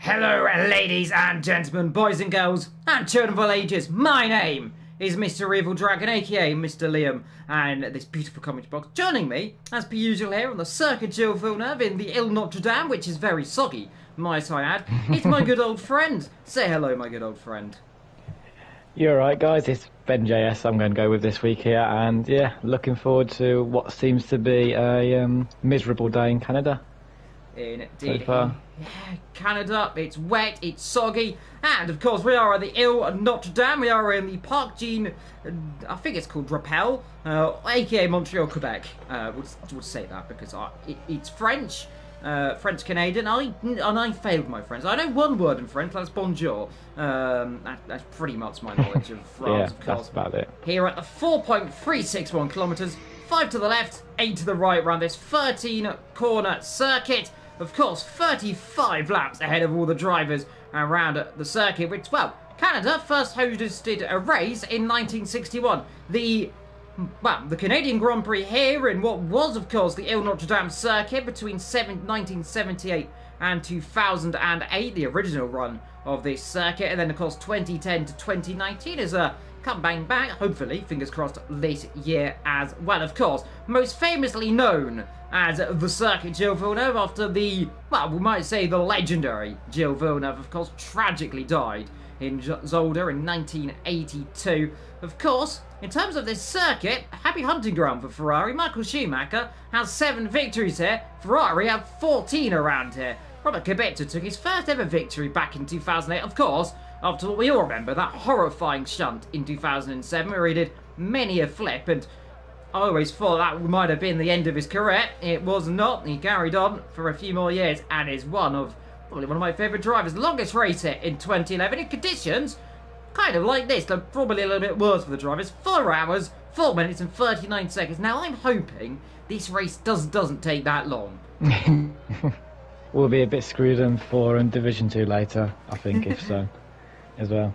Hello, ladies and gentlemen, boys and girls, and children of all ages. My name is Mr. Evil Dragon, aka Mr. Liam, and this beautiful comment box. Joining me, as per usual, here on the Circuit Gilles Villeneuve in the Ile Notre Dame, which is very soggy, might I add, it's my good old friend. Say hello, my good old friend. You're right, guys. It's Ben JS. I'm going to go with this week here, and yeah, looking forward to what seems to be a miserable day in Canada. Indeed. So far. Yeah, Canada, it's wet, it's soggy, and of course we are at the Ile Notre Dame. We are in the Parc Jean, I think it's called Rappel, aka Montreal, Quebec. We'll say that because it's French. French Canadian. I failed my French. I know one word in French. That's bonjour. That's pretty much my knowledge of France. Yeah, of course. that's about it. Here at the 4.361 kilometres, 5 to the left, 8 to the right, around this 13-corner circuit. Of course, 35 laps ahead of all the drivers around the circuit. Which, well, Canada first hosted a race in 1961. The Canadian Grand Prix here in what was, of course, the Ile Notre Dame circuit between 1978 and 2008, the original run of this circuit. And then, of course, 2010 to 2019 is a come bang bang, hopefully, fingers crossed, this year as well. Of course, most famously known as the Circuit Gilles Villeneuve after the, well, we might say the legendary Gilles Villeneuve, of course, tragically died in Zolder in 1982. Of course, in terms of this circuit, a happy hunting ground for Ferrari. Michael Schumacher has 7 victories here. Ferrari have 14 around here. Robert Kubica took his first ever victory back in 2008, of course, after what we all remember, that horrifying shunt in 2007 where he did many a flip, and I always thought that might have been the end of his career. It was not. He carried on for a few more years and is probably one of my favourite drivers. The longest race here in 2011 in conditions kind of like this, though probably a little bit worse for the drivers. 4 hours, 4 minutes and 39 seconds. Now I'm hoping this race doesn't take that long. We'll be a bit screwed in 4 and Division 2 later, I think, if so, as well.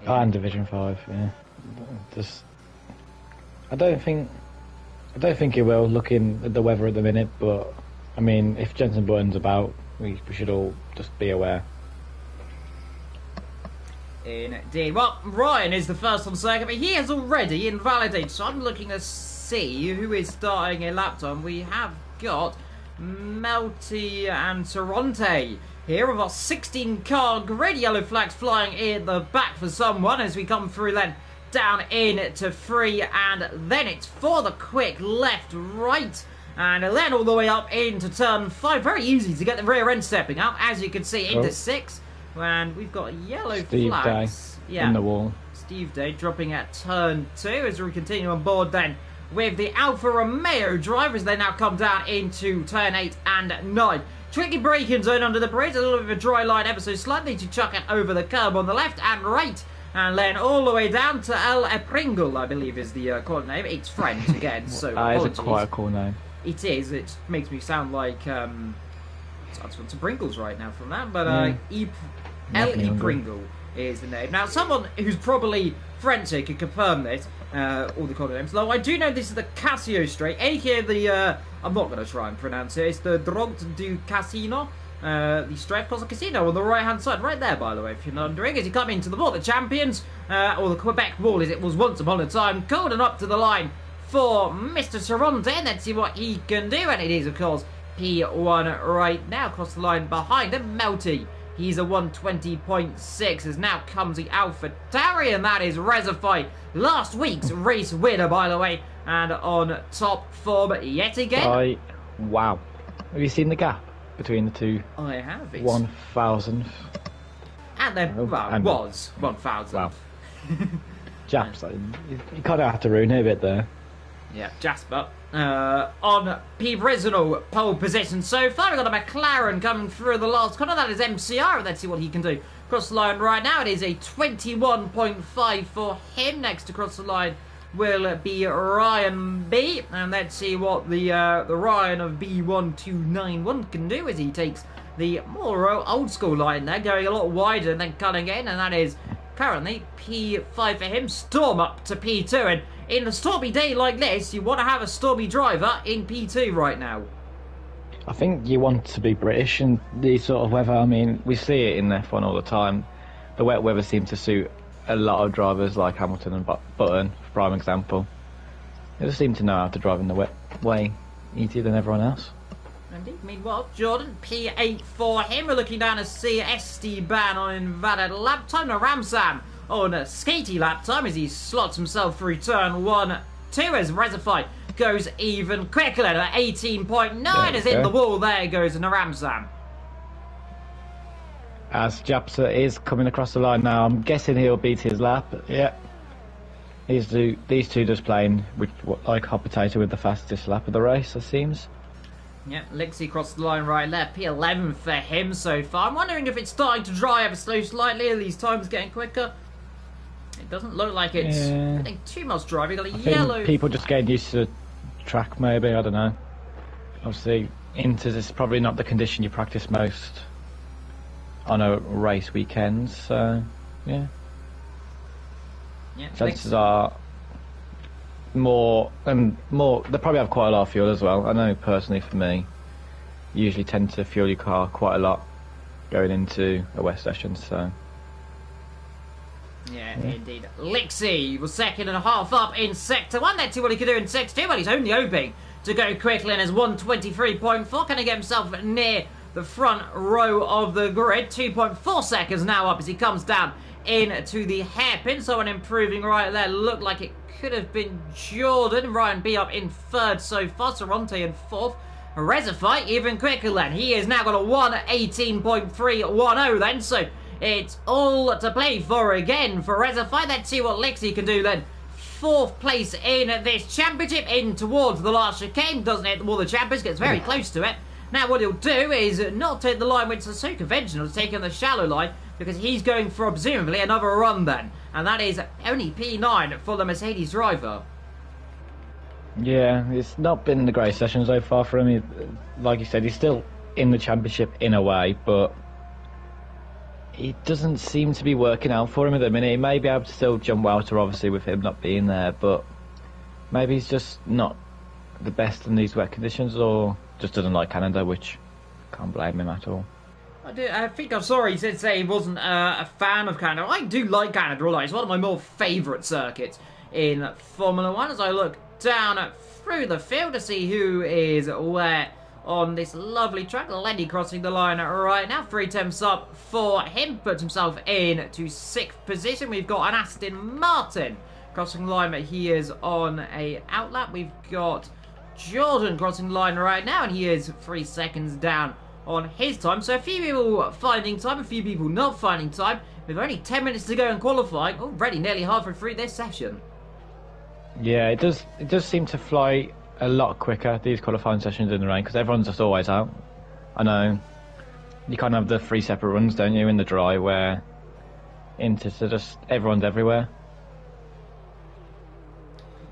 Yeah. And Division 5, yeah. I don't think it will, looking at the weather at the minute, but I mean, if Jenson Button's about, we should all just be aware. Indeed. Well, Ryan is the first on circuit, but he has already invalidated, so I'm looking to see who is starting a lap time. We have got Melty and Toronte here with our 16-car grid, yellow flags flying in the back for someone as we come through then down into 3, and then it's for the quick left, right, and then all the way up into turn 5. Very easy to get the rear end stepping up, as you can see, into 6, and we've got yellow Steve flags. Day in the wall. Steve Day dropping at turn 2 as we continue on board then with the Alfa Romeo drivers. They now come down into turn 8 and 9. Tricky braking zone under the bridge, a little bit of a dry line ever so slightly to chuck it over the curb on the left and right. And then all the way down to El Pringle, I believe is the corner name. It's French again, so it's quite a cool name. It is. It makes me sound like I just want some Pringles right now from that. But El Pringle is the name. Now, someone who's probably French here can confirm this, all the corner names. Though I do know this is the Casio Straight, aka the, I'm not going to try and pronounce it, it's the Droite du Casino. The straight across the casino on the right hand side, right there by the way, if you're wondering, as you come into the ball, the champions, or the Quebec ball as it was once upon a time, golden up to the line for Mr. Toronto, and let's see what he can do, and it is of course P1 right now, across the line behind him, Melty. He's a 120.6 as now comes the Alpha Tauri, and that is Rezify, last week's race winner by the way, and on top form yet again. Wow. Have you seen the gap between the two? I have. 1,000th. And then, was 1,000. Wow. Jasper, you kind of have to ruin it a bit there. Yeah, Jasper. On P. pole position so far. We've got a McLaren coming through the last corner. That is MCR. Let's see what he can do. Cross the line right now. It is a 21.5 for him. Next to cross the line will be Ryan B. And let's see what the Ryan of B1291 can do as he takes the more old school line there, going a lot wider and then cutting in, and that is currently P5 for him. Storm up to P2, and in a stormy day like this, you want to have a stormy driver in P2 right now. I think you want to be British in these sort of weather. I mean, we see it in F1 all the time. The wet weather seems to suit a lot of drivers like Hamilton and Button, for prime example. They just seem to know how to drive in the wet way easier than everyone else. Indeed. Meanwhile, Jordan, P8 for him. We're looking down to see Esteban on invalid lap time. Now Ramsam on a skatey lap time as he slots himself through turn 1, 2 as Rezify goes even quicker at 18.9 as in the wall. There goes Naramsam. As Japsa is coming across the line now, I'm guessing he'll beat his lap. Yeah. These two just playing with like hot potato with the fastest lap of the race, it seems. Yeah, Lixie crossed the line right there. P11 for him so far. I'm wondering if it's starting to dry ever so slightly. Are these times getting quicker? It doesn't look like it's getting too much driving. Got a yellow. People just getting used to the track, maybe. I don't know. Obviously, Inters is probably not the condition you practice most on a race weekend. So, yeah. Chances are more. They probably have quite a lot of fuel as well. I know personally for me, you usually tend to fuel your car quite a lot going into a wet session. So. Yeah, indeed. Lixie was second and a half up in Sector 1. Let's see what he can do in Sector 2. Well, he's only hoping to go quickly in his 1:23.4. Can he get himself near the front row of the grid? 2.4 seconds now up as he comes down into the hairpin. So an improving right there. Looked like it could have been Jordan. Ryan B up in third so far. Sorante in fourth. Rezify even quicker then. He has now got a 1:18.310 then. So it's all to play for again for Rezify. Let's see what Lixie can do then. Fourth place in this championship, in towards the last chicane. Doesn't hit the wall of the champions, gets very close to it. Now what he'll do is not take the line which is so conventional, taking the shallow line, because he's going for presumably another run then. And that is only P9 for the Mercedes driver. Yeah, it's not been the great session so far for him. Like you said, he's still in the championship in a way, but it doesn't seem to be working out for him at the minute. He may be able to still jump Welter, obviously, with him not being there, but maybe he's just not the best in these wet conditions, or just doesn't like Canada, which I can't blame him at all. I think I saw he did say he wasn't a fan of Canada. I do like Canada, although it's one of my more favourite circuits in Formula 1 as I look down through the field to see who is where on this lovely track. Lenny crossing the line right now. 3 attempts up for him. Puts himself in to 6th position. We've got an Aston Martin crossing the line, but he is on a outlap. We've got Jordan crossing the line right now, and he is 3 seconds down on his time. So a few people finding time, a few people not finding time. With only 10 minutes to go in qualifying, already nearly halfway through this session. Yeah, it does seem to fly a lot quicker, these qualifying sessions in the rain, because everyone's just always out. I know you can't have the 3 separate runs, don't you, in the dry, where into just everyone's everywhere.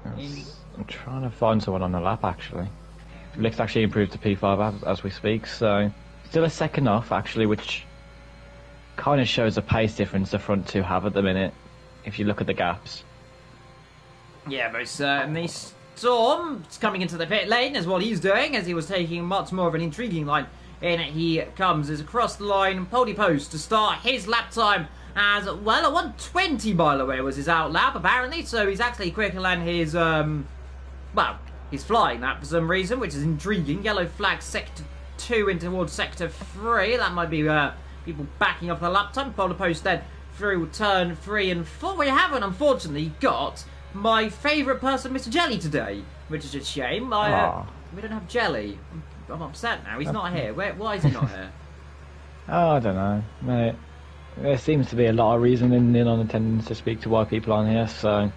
I'm trying to find someone on the lap actually. Lick's actually improved to P5 as we speak, so still a second off actually, which kind of shows the pace difference the front two have at the minute if you look at the gaps. Yeah, most certainly. Storm coming into the pit lane as what he's doing, as he was taking much more of an intriguing line. In he comes as across the line, Poldy Post to start his lap time as well. A 1:20 by the way was his out lap apparently, so he's actually quicker than his well, he's flying that for some reason, which is intriguing. Yellow flag sector 2 in towards sector 3. That might be people backing up the lap time. Poldy Post then through turn 3 and 4. We haven't unfortunately got my favourite person, Mr. Jelly, today, which is a shame. We don't have Jelly. I'm upset now. He's not here. Why is he not here? I don't know, mate. There seems to be a lot of reasoning in on attendance to speak to why people aren't here, so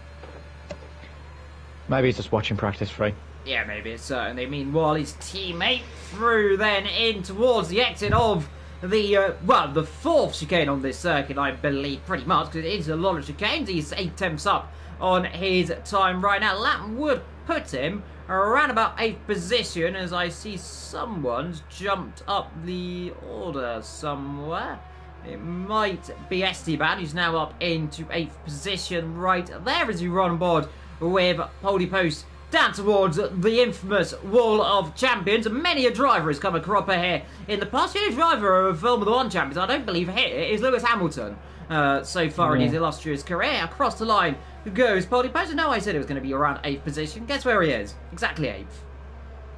maybe he's just watching practice free. Yeah, maybe it's certainly. Meanwhile, his teammate through then in towards the exit of the, well, the 4th chicane on this circuit, I believe, pretty much, because it is a lot of chicanes. He's 8 attempts up on his time right now. Lap would put him around about 8th position, as I see someone's jumped up the order somewhere. It might be Esteban, who's now up into 8th position right there as we run on board with Poldy Post down towards the infamous Wall of Champions. Many a driver has come a cropper here in the past. The only driver of Formula One champions I don't believe here is Lewis Hamilton. So far in his illustrious career. Across the line goes Polly Post. No, I said it was going to be around 8th position. Guess where he is? Exactly 8th.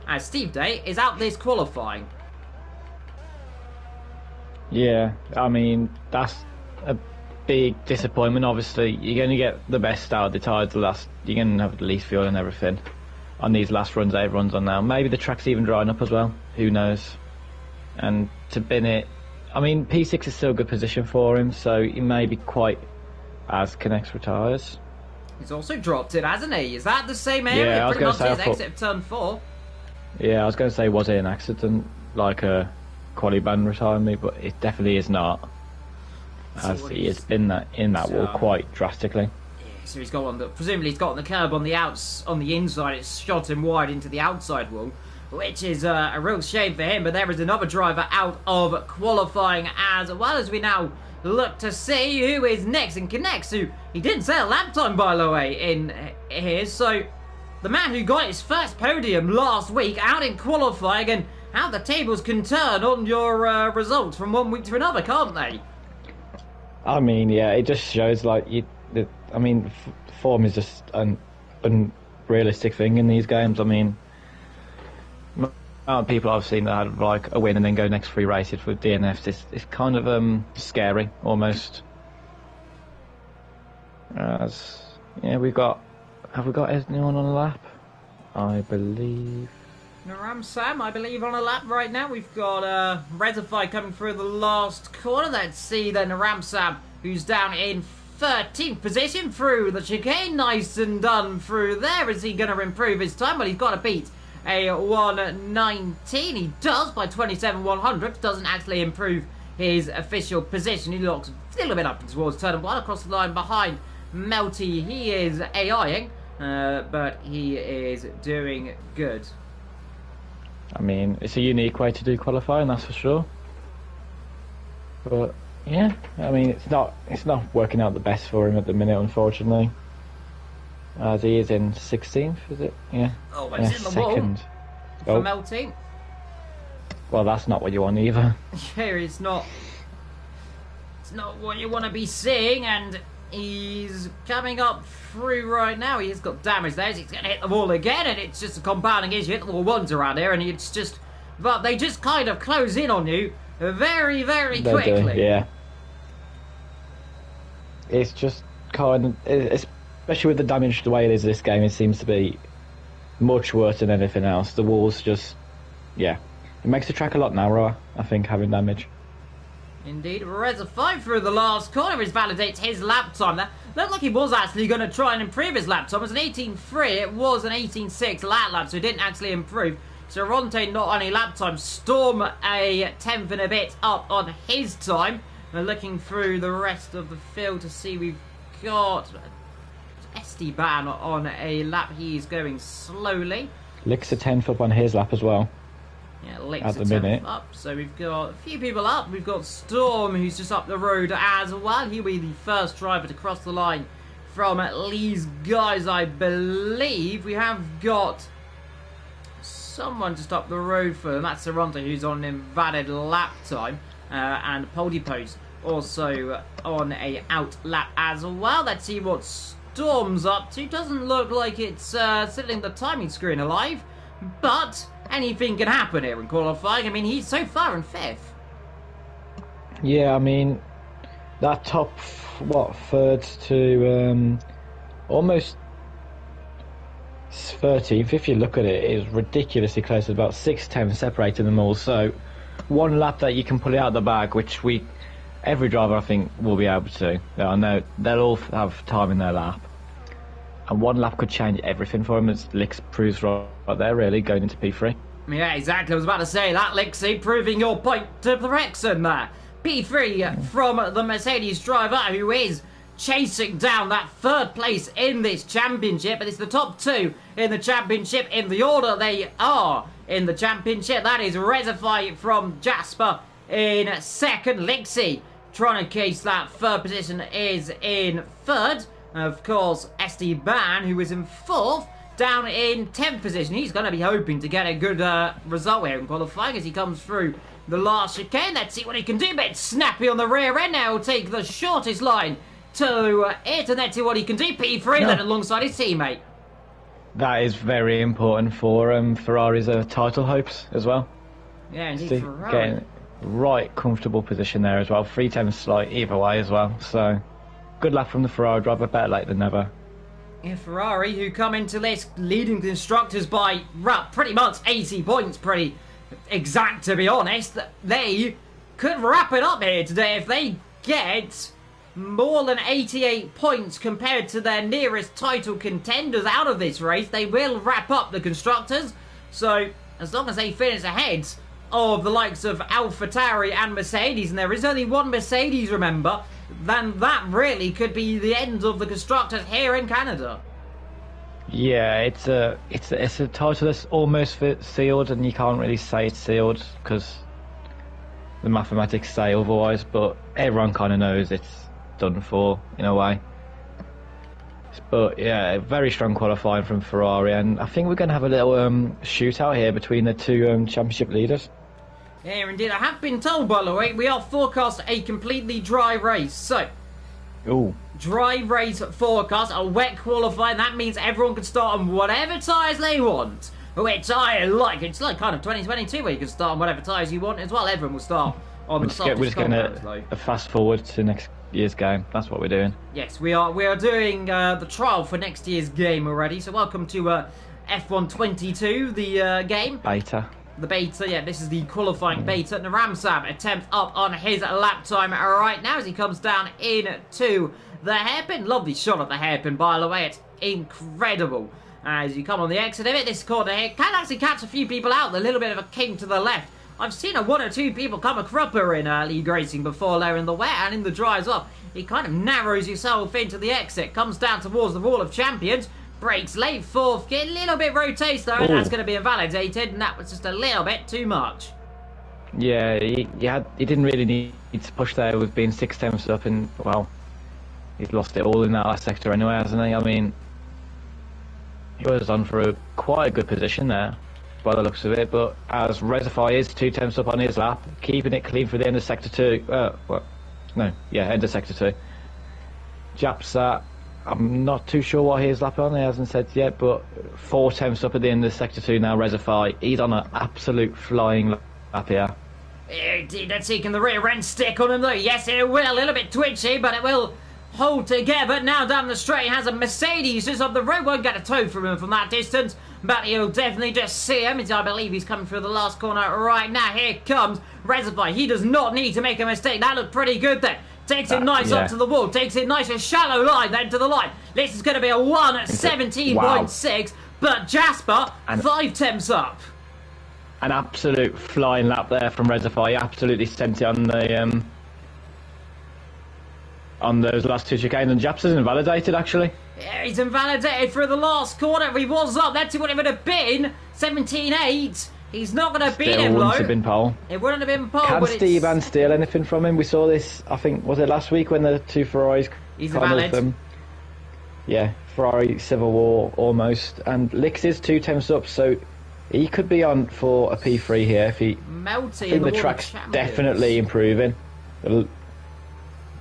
As Steve Day is out this qualifying. Yeah, I mean, that's a big disappointment. Obviously, you're going to get the best out of the tyres you're going to have the least fuel and everything on these last runs that everyone's on now. Maybe the track's even drying up as well. Who knows? And to bin it, I mean, P6 is still a good position for him, so he may be quite as Knecht retires. He's also dropped it, hasn't he? Is that the same area? Yeah, I was pretty going much to say, his exit of turn 4. Yeah, I was going to say, was it an accident, like a quali ban retiring me? But it definitely is not, as he has been in that wall quite drastically. Yeah, so he's got on the, presumably he's got on the curb on the inside. It's shot him wide into the outside wall, which is a real shame for him. But there is another driver out of qualifying as well, as we now look to see who is next in Knecht, who he didn't say a lap time, by the way, in here. So the man who got his first podium last week out in qualifying, and how the tables can turn on your results from one week to another, can't they? I mean, yeah, it just shows, like, form is just an unrealistic thing in these games. I mean, people I've seen that had like a win and then go next 3 races with DNFs, it's kind of scary almost. Yeah, have we got anyone on a lap? I believe Naram Sam, I believe, on a lap right now. We've got Rezify coming through the last corner. Let's see then Naram Sam, who's down in 13th position through the chicane. Nice and done through there. Is he going to improve his time? Well, he's got to beat a 1:19. He does by 27/100. Doesn't actually improve his official position. He looks a little bit up towards turn 1 across the line behind Melty. He is AIing, but he is doing good. I mean, it's a unique way to do qualifying, that's for sure. But yeah, I mean, it's not working out the best for him at the minute, unfortunately. As he is in 16th, is it? Yeah. Oh, but it's in the second wall for Melty. Well, that's not what you want either. Yeah, it's not. It's not what you want to be seeing, and he's coming up through right now. He's got damage there. He's going to hit the wall again, and it's just a compounding issue. Hit the wall once around here, and it's just... But they just kind of close in on you very, very quickly. Do, yeah. It's just kind of... Especially with the damage the way it is this game, it seems to be much worse than anything else. The walls just... Yeah. It makes the track a lot narrower, I think, having damage. Indeed, Rezify through the last corner, which validates his lap time there. Looked like he was actually going to try and improve his lap time. It was an 18.3, it was an 18.6 lap, so he didn't actually improve. So Ronte not only lap time, Storm a 10th and a bit up on his time. We're looking through the rest of the field to see we've got Esteban on a lap. He's going slowly. Lick's a 10th up on his lap as well. Yeah, Lick's a 10th up. So we've got a few people up. We've got Storm, who's just up the road as well. He'll be the first driver to cross the line from Lee's guys, I believe. We have got someone just up the road for them. That's Saronta, who's on an invalid lap time. And Poldy Post also on a out lap as well. Let's see what Storm's up to. Doesn't look like it's setting the timing screen alive, but anything can happen here in qualifying. I mean, he's so far in 5th. Yeah, I mean, that top, third to almost 13th, if you look at it, is ridiculously close. About 6/10 separating them all. So one lap that you can pull it out of the bag, which every driver I think will be able to. I know they'll all have time in their lap. And one lap could change everything for him, as Lix proves right there, really, going into P3. Yeah, exactly. I was about to say that, Lixie, proving your point to the Wrexham there. P3 from the Mercedes driver, who is chasing down that 3rd place in this championship. But it's the top 2 in the championship in the order they are in the championship. That is Rezify from Jasper in 2nd. Lixie trying to case that 3rd position is in 3rd. Of course, Esteban, who is in 4th. down in 10th position. He's going to be hoping to get a good result here in qualifying as he comes through the last chicane. Let's see what he can do. But snappy on the rear end now. He'll take the shortest line to it, and let's see what he can do. P3 then alongside his teammate. That is very important for Ferrari's title hopes as well. Yeah, indeed. Ferrari getting right comfortable position there as well. 3/10 slight either way as well. So good luck from the Ferrari driver. Better late than never. Yeah, Ferrari, who come into this leading constructors by pretty much 80 points, pretty exact to be honest. They could wrap it up here today if they get more than 88 points compared to their nearest title contenders out of this race. They will wrap up the constructors. So as long as they finish ahead of the likes of AlphaTauri and Mercedes, and there is only one Mercedes, remember, then that really could be the end of the constructors here in Canada. Yeah, it's a title that's almost sealed, and you can't really say it's sealed because the mathematics say otherwise. But everyone kind of knows it's done for in a way. But yeah, very strong qualifying from Ferrari, and I think we're going to have a little shootout here between the two championship leaders. Yeah, indeed. I have been told, by the way, we are forecast a completely dry race. So, ooh, dry race forecast, a wet qualifying. That means everyone can start on whatever tyres they want. Which I like. It's like kind of 2022 where you can start on whatever tyres you want as well. Everyone will start on the softest. We're just getting a fast forward to next year's game. That's what we're doing. Yes, we are doing the trial for next year's game already. So welcome to F1 22, the game. Beta. The beta, yeah, this is the qualifying beta. Naramsab attempt up on his lap time right now as he comes down into the hairpin. Lovely shot at the hairpin, by the way. It's incredible. As you come on the exit of it, this corner here can actually catch a few people out. A little bit of a king to the left. I've seen one or two people come a cropper in league racing before there in the wet and in the dry as well. He kind of narrows yourself into the exit, comes down towards the wall of champions, brakes late fourth gear, a little bit rotates though, and that's going to be invalidated, and that was just a little bit too much. Yeah, he didn't really need to push there with being 6/10 up, and well, he's lost it all in that last sector anyway, hasn't he? I mean, he was on for quite a good position there by the looks of it, but as Reservoir is 2/10 up on his lap, keeping it clean for the end of sector 2. End of sector 2. Japsat, I'm not too sure what his lap on, he hasn't said yet, but 4/10 up at the end of sector 2 now. Reservoir, he's on an absolute flying lap here. That's taking the rear end stick on him though. Yes, it will, a little bit twitchy, but it will hold together. Now down the straight has a Mercedes just up the road. Won't get a toe from him from that distance, but he'll definitely just see him. I believe he's coming through the last corner right now. Here comes Reservoir. He does not need to make a mistake. That looked pretty good there. Takes it nice up to the wall. Takes it nice, a shallow line then to the line. This is going to be a 1:17.6, but Jasper 5/10 up. An absolute flying lap there from Reservoir. He absolutely sent it on the on those last two chicanes, and Japs is invalidated actually. Yeah, he's invalidated through the last corner. He was up. That's what it would have been. 17.8. He's not going to beat him, though. It wouldn't have been pole. It wouldn't have been pole. Can Steve steal anything from him? We saw this, I think, was it last week when the two Ferraris... He's invalid. Yeah, Ferrari Civil War almost. And Lix is 2/10 up, so he could be on for a P3 here if he... Melty I think the track's definitely improving.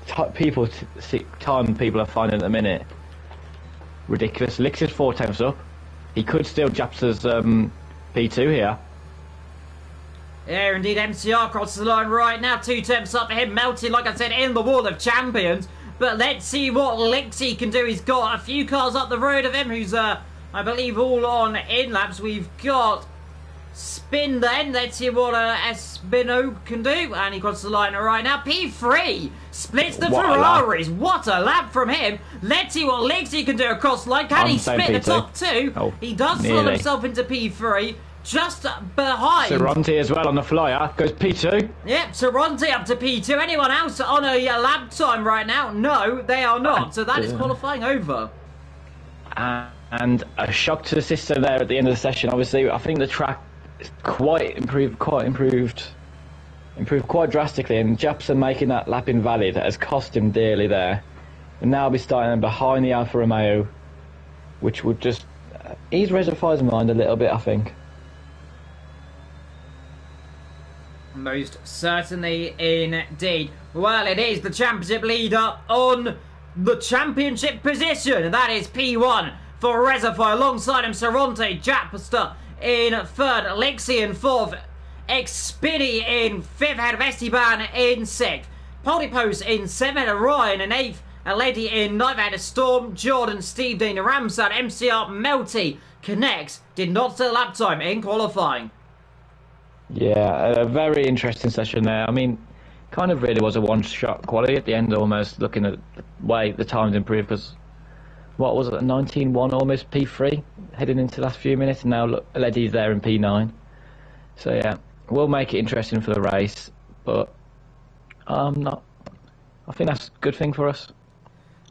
Time people are finding at the minute ridiculous. Lix is 4/10 up. He could steal Japs's P2 here. Yeah, indeed, MCR crosses the line right now. 2/10 up for him. Melty, like I said, in the wall of champions. But let's see what Lixie can do. He's got a few cars up the road of him, who's, I believe, all on in-laps. We've got Spin then. Let's see what Espino can do. And he crosses the line right now. P3 splits the Ferraris. What a lap from him. Let's see what Lixie can do across the line. Can he split the top two? Oh, he does slot himself into P3. Just behind. Cerronti as well on the flyer. Goes P2. Yep, Cerronti up to P2. Anyone else on a lap time right now? No, they are not. So that is qualifying over. And a shock to the system there at the end of the session. Obviously, I think the track is improved quite drastically. And Japson making that lap invalid has cost him dearly there. And now he'll be starting behind the Alfa Romeo, which would just He's Reservoir's mind a little bit, I think. Most certainly indeed. Well, it is the championship leader on the championship position, and that is P1 for Reservoir. Alongside him, Saronte, Japster in third, Lexi in fourth, Xpini in fifth, ahead of Esteban in sixth, Polypost in seventh, Ryan in eighth, Aledi in ninth, ahead of Storm, Jordan, Steve Dean, Ramsad, MCR, Melty, Connects, did not set lap time in qualifying. Yeah, a very interesting session there. I mean, kind of really was a one-shot quality at the end, almost, looking at the way the times improved, because what was it, 19-1 almost P3 heading into the last few minutes, and now look, Aledi's there in P9. So yeah, we'll make it interesting for the race, but I think that's a good thing for us.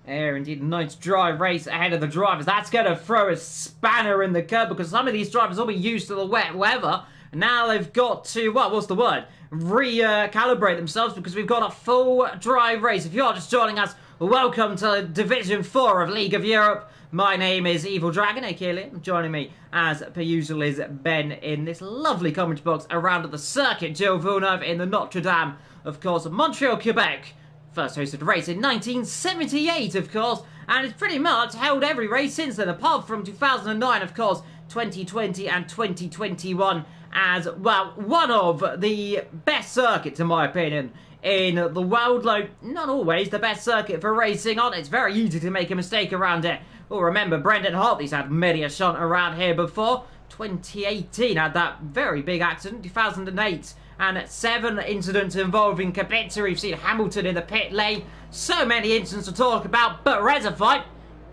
Yeah, indeed, nice dry race ahead of the drivers. That's going to throw a spanner in the curb, because some of these drivers will be used to the wet weather. Now they've got to, what's the word? Recalibrate themselves, because we've got a full dry race. If you are just joining us, welcome to Division 4 of League of Europe. My name is Evil Dragon, aka Liam. Joining me, as per usual, is Ben in this lovely commentary box around the circuit. Gilles Villeneuve in the Notre Dame, of course, Montreal, Quebec. First hosted a race in 1978, of course, and it's pretty much held every race since then, apart from 2009, of course, 2020 and 2021, as, well, one of the best circuits, in my opinion, in the world. Though not always the best circuit for racing on. It's very easy to make a mistake around it. Well, remember, Brendan Hartley's had many a shunt around here before. 2018 had that very big accident. 2008 and 7 incidents involving Kubica. We've seen Hamilton in the pit lane. So many incidents to talk about. But Reservoir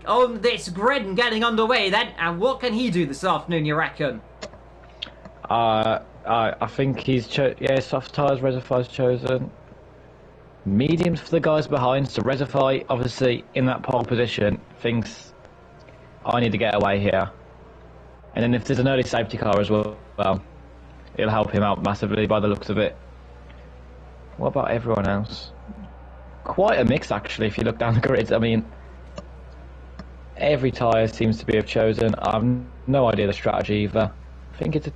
on this grid and getting underway then. And what can he do this afternoon, you reckon? I think he's soft tyres. Reservoir's chosen mediums for the guys behind. So Reservoir, obviously in that pole position, thinks I need to get away here. And then if there's an early safety car as well, it'll help him out massively by the looks of it. What about everyone else? Quite a mix, actually, if you look down the grids. I mean, every tyre seems to be have chosen. I have no idea the strategy either. I think it's a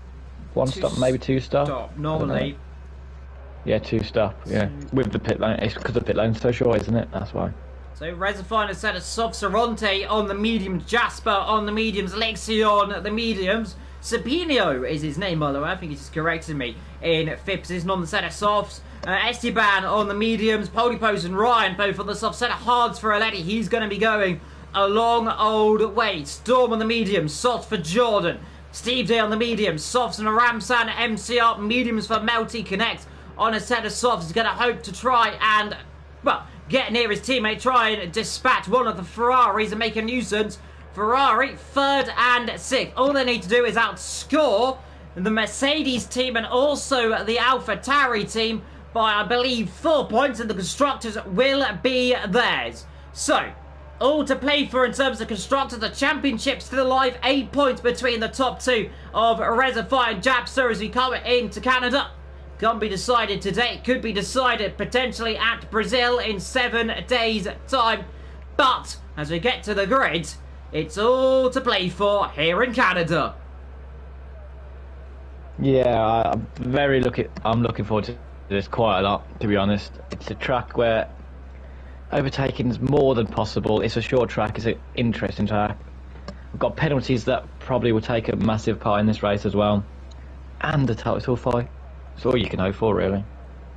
one-stop, maybe two-stop. Normally. Yeah, two-stop, yeah. With the pit lane. It's because the pit lane's so short, isn't it? That's why. So Reservoir has set a soft Saronte on the mediums, Jasper on the mediums, Lexi on the mediums. Sabinio is his name, by the way. I think he's just corrected me. In fifth position on the set of softs. Esteban on the mediums. Polypost and Ryan both on the soft. Set of hards for Aledi. He's going to be going a long old way. Storm on the mediums. Soft for Jordan. Steve Day on the mediums. Softs and a Ramsan. MCR. Mediums for Melty. Connect on a set of softs. He's going to hope to try and, well, get near his teammate. Try and dispatch one of the Ferraris and make a nuisance. Ferrari, 3rd and 6th. All they need to do is outscore the Mercedes team and also the AlphaTauri team by, I believe, 4 points, and the constructors will be theirs. So, all to play for in terms of constructors. The championship still alive. 8 points between the top two of Reservoir and Japster as we come into Canada. Can't be decided today. Could be decided potentially at Brazil in 7 days' time. But as we get to the grid, it's all to play for here in Canada. Yeah, I'm looking forward to this quite a lot, to be honest. It's a track where overtaking is more than possible. It's a short track. It's an interesting track. We've got penalties that probably will take a massive part in this race as well, and the title fight. It's all you can hope for, really.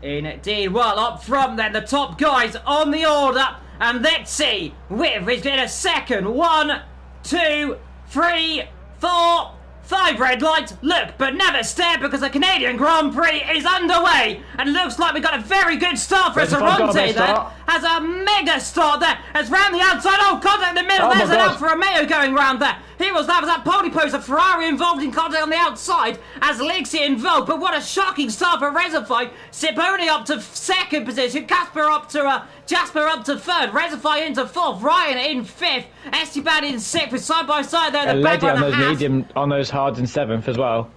Indeed. Well, up front then, the top guys on the order. And let's see, Viv is in a second. 1, 2, 3, 4, 5 red lights. Look, but never stare, because the Canadian Grand Prix is underway. And looks like we've got a very good start for Saronte there. Has a mega start there. Has round the outside. Oh, contact in the middle. There's an Alfa Romeo going round there. That was that Polypost, a Ferrari involved in contact on the outside as Lexi involved. But what a shocking start for Reservoir. Siponi up to 2nd position. Jasper up to 3rd. Reservoir into 4th. Ryan in 5th. Esteban in 6th. With side by side there. The back on those medium, on those hards in 7th as well.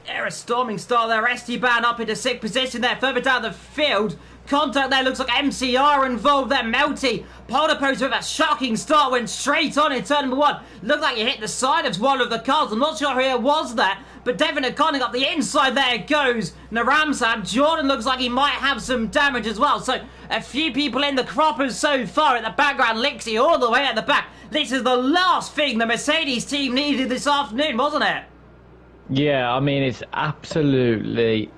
There, a storming start there. Esteban up into 6th position there. Further down the field, contact there. Looks like MCR involved there. Melty, Polderpost with a shocking start, went straight on in turn number 1. Looked like he hit the side of one of the cars. I'm not sure who it was there, but Devin O'Connor up the inside. There goes Naramsab. Jordan looks like he might have some damage as well. So a few people in the croppers so far at the background. Lixie all the way at the back. This is the last thing the Mercedes team needed this afternoon, wasn't it? Yeah, I mean, it's absolutely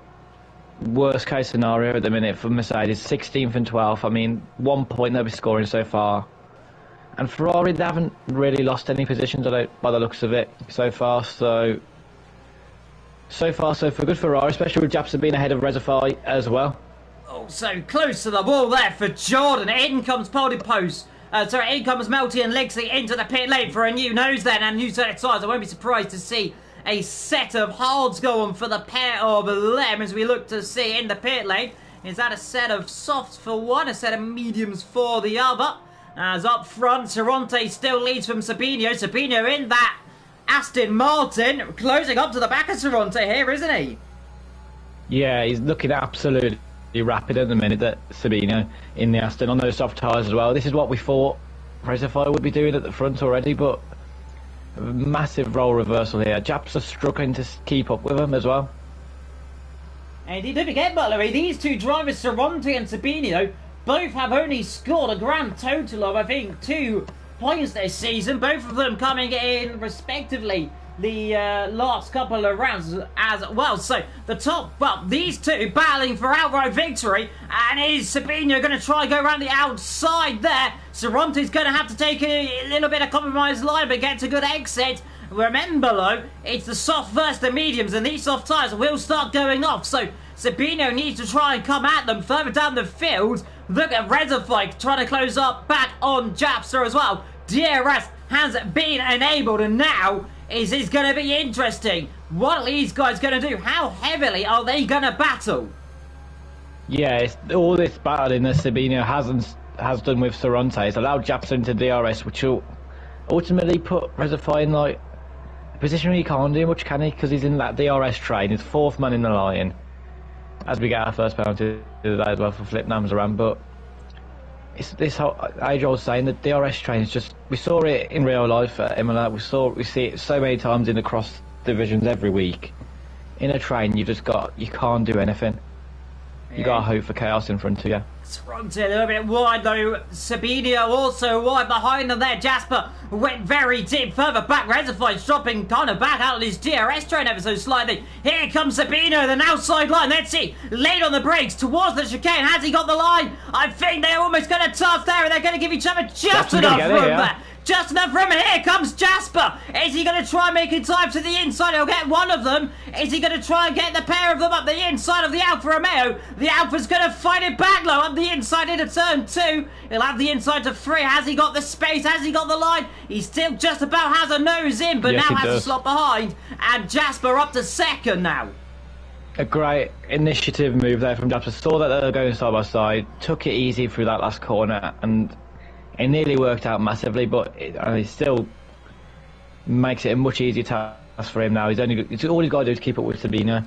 worst case scenario at the minute for Mercedes. 16th and 12th. I mean, 1 point they'll be scoring so far. And Ferrari, they haven't really lost any positions by the looks of it so far. So far, so for good Ferrari, especially with Japson being ahead of Reservoir as well. Oh, so close to the wall there for Jordan. In comes Polderpost. In comes Melty and Lexi into the pit lane for a new nose then and new set of tyres. I won't be surprised to see a set of hards go on for the pair of them as we look to see in the pit lane. Is that a set of softs for one, a set of mediums for the other? As up front, Cerrone still leads from Sabino. Sabino in that Aston Martin, closing up to the back of Cerrone here, isn't he? Yeah, he's looking absolutely rapid at the minute, that Sabino in the Aston on those soft tyres as well. This is what we thought Reservoir would be doing at the front already, but massive role reversal here. Japs are struggling to keep up with him as well. And don't forget, Butler, these two drivers, Cerrone and Sabino, both have only scored a grand total of, I think, 2 points this season. Both of them coming in, respectively, the last couple of rounds as well. So the top, well, these two battling for outright victory, and is Sabino going to try and go around the outside there? Cerrone's going to have to take a little bit of compromise line but get a good exit. Remember though, it's the soft versus the mediums, and these soft tyres will start going off, so Sabino needs to try and come at them further down the field. Look at Reservoir trying to close up back on Japster as well. DRS has been enabled, and now is going to be interesting. What are these guys going to do? How heavily are they going to battle? Yeah, it's all this battling that Sabino has done with Cerrone. It's allowed Japson to DRS, which will ultimately put Reservoir in like a position where he can't do much, can he? Because he's in that DRS train. He's 4th man in the line. As we get our first penalty today as well for Flip Nams around, but it's this whole age old saying that DRS train is just, we saw it in real life at Imola, we see it so many times in the cross divisions every week. In a train you can't do anything. You gotta hope for chaos in front of you. Cerrone a little bit wide though. Sabino also wide behind them there. Jasper went very deep further back. Reservoir dropping kind of back out of his DRS train ever so slightly. Here comes Sabino, the outside line. Let's see. Late on the brakes towards the chicane. Has he got the line? I think they're almost going to tough there, and they're going to give each other just enough room there. Just enough room, and here comes Jasper. Is he going to try and make it time to the inside? He'll get one of them. Is he going to try and get the pair of them up the inside of the Alfa Romeo? The Alfa's going to fight it back low up the inside into turn 2. He'll have the inside to 3. Has he got the space? Has he got the line? He still just about has a nose in, but yes, now has to slot behind. And Jasper up to 2nd now. A great initiative move there from Jasper. Saw that they were going side by side, took it easy through that last corner, and it nearly worked out massively, but it still makes it a much easier task for him now. All he's got to do is keep up with Sabino,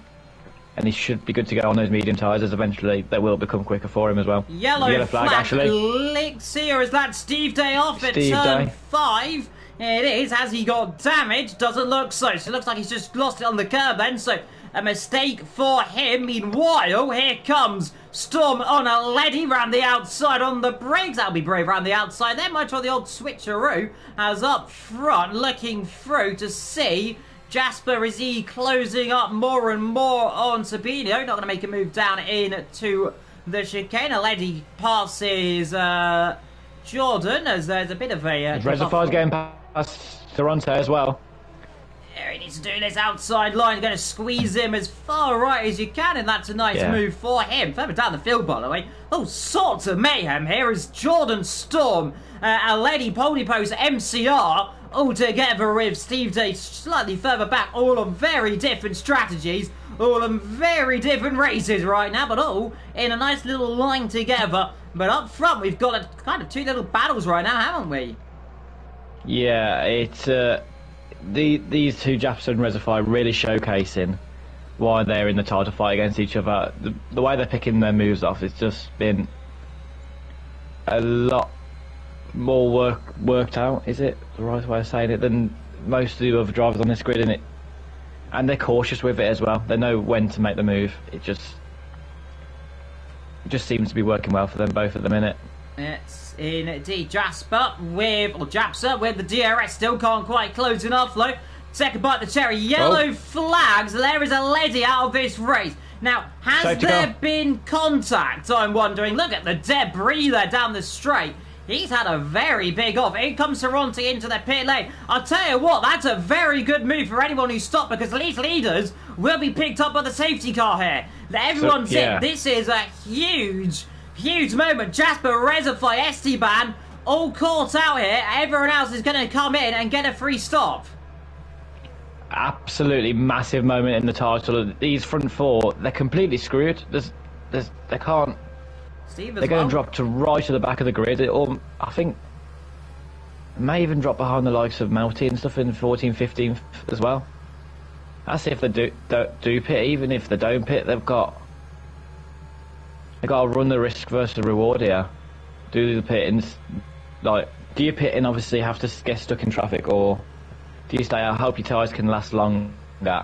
and he should be good to go on those medium tyres, as eventually they will become quicker for him as well. Yellow flag actually. Lixie, or is that Steve Day off at turn 5? It is. Has he got damage? Doesn't look so. So it looks like he's just lost it on the curb then, so a mistake for him. Meanwhile, here comes Storm on a leady round the outside on the brakes. That'll be brave round the outside. They might try the old switcheroo as up front, looking through to see Jasper. Is he closing up more and more on Sabino? Not going to make a move down into the chicane. A leady passes Jordan as there's a bit of a... Reservoir's getting past Toronto as well. There he needs to do this outside line. Going to squeeze him as far right as you can, and that's a nice move for him. Further down the field, by the way. All sorts of mayhem here as Jordan, Storm, Aledi, Polderpost, MCR, all together with Steve Day slightly further back, all on very different strategies, all on very different races right now, but all in a nice little line together. But up front, we've got a kind of 2 little battles right now, haven't we? Yeah, it's... these two Japson and Reservoir really showcasing why they're in the title fight against each other. The way they're picking their moves off, it's just been a lot more worked out. Is it the right way of saying it? Than most of the other drivers on this grid, and they're cautious with it as well. They know when to make the move. It just seems to be working well for them both at the minute. It's indeed Japser with the DRS still can't quite close enough though. Second bite the cherry, yellow flags. There is a lady out of this race. Now, has there been contact? I'm wondering. Look at the debris there down the straight. He's had a very big off. In comes Saronti into the pit lane. I'll tell you what, that's a very good move for anyone who stopped, because these leaders will be picked up by the safety car here. Everyone's in. This is a huge moment. Jasper, Rezify, Esteban, all caught out here. Everyone else is going to come in and get a free stop. Absolutely massive moment in the title. These front four, they're completely screwed. They can't. They're going to drop to right to the back of the grid. Or I think may even drop behind the likes of Melty and stuff in 14, 15 as well. That's if they do pit. Even if they don't pit, they've got to run the risk versus reward here. Do the pittings. Like, do you pit and obviously have to get stuck in traffic, or do you stay out, hope your tyres can last longer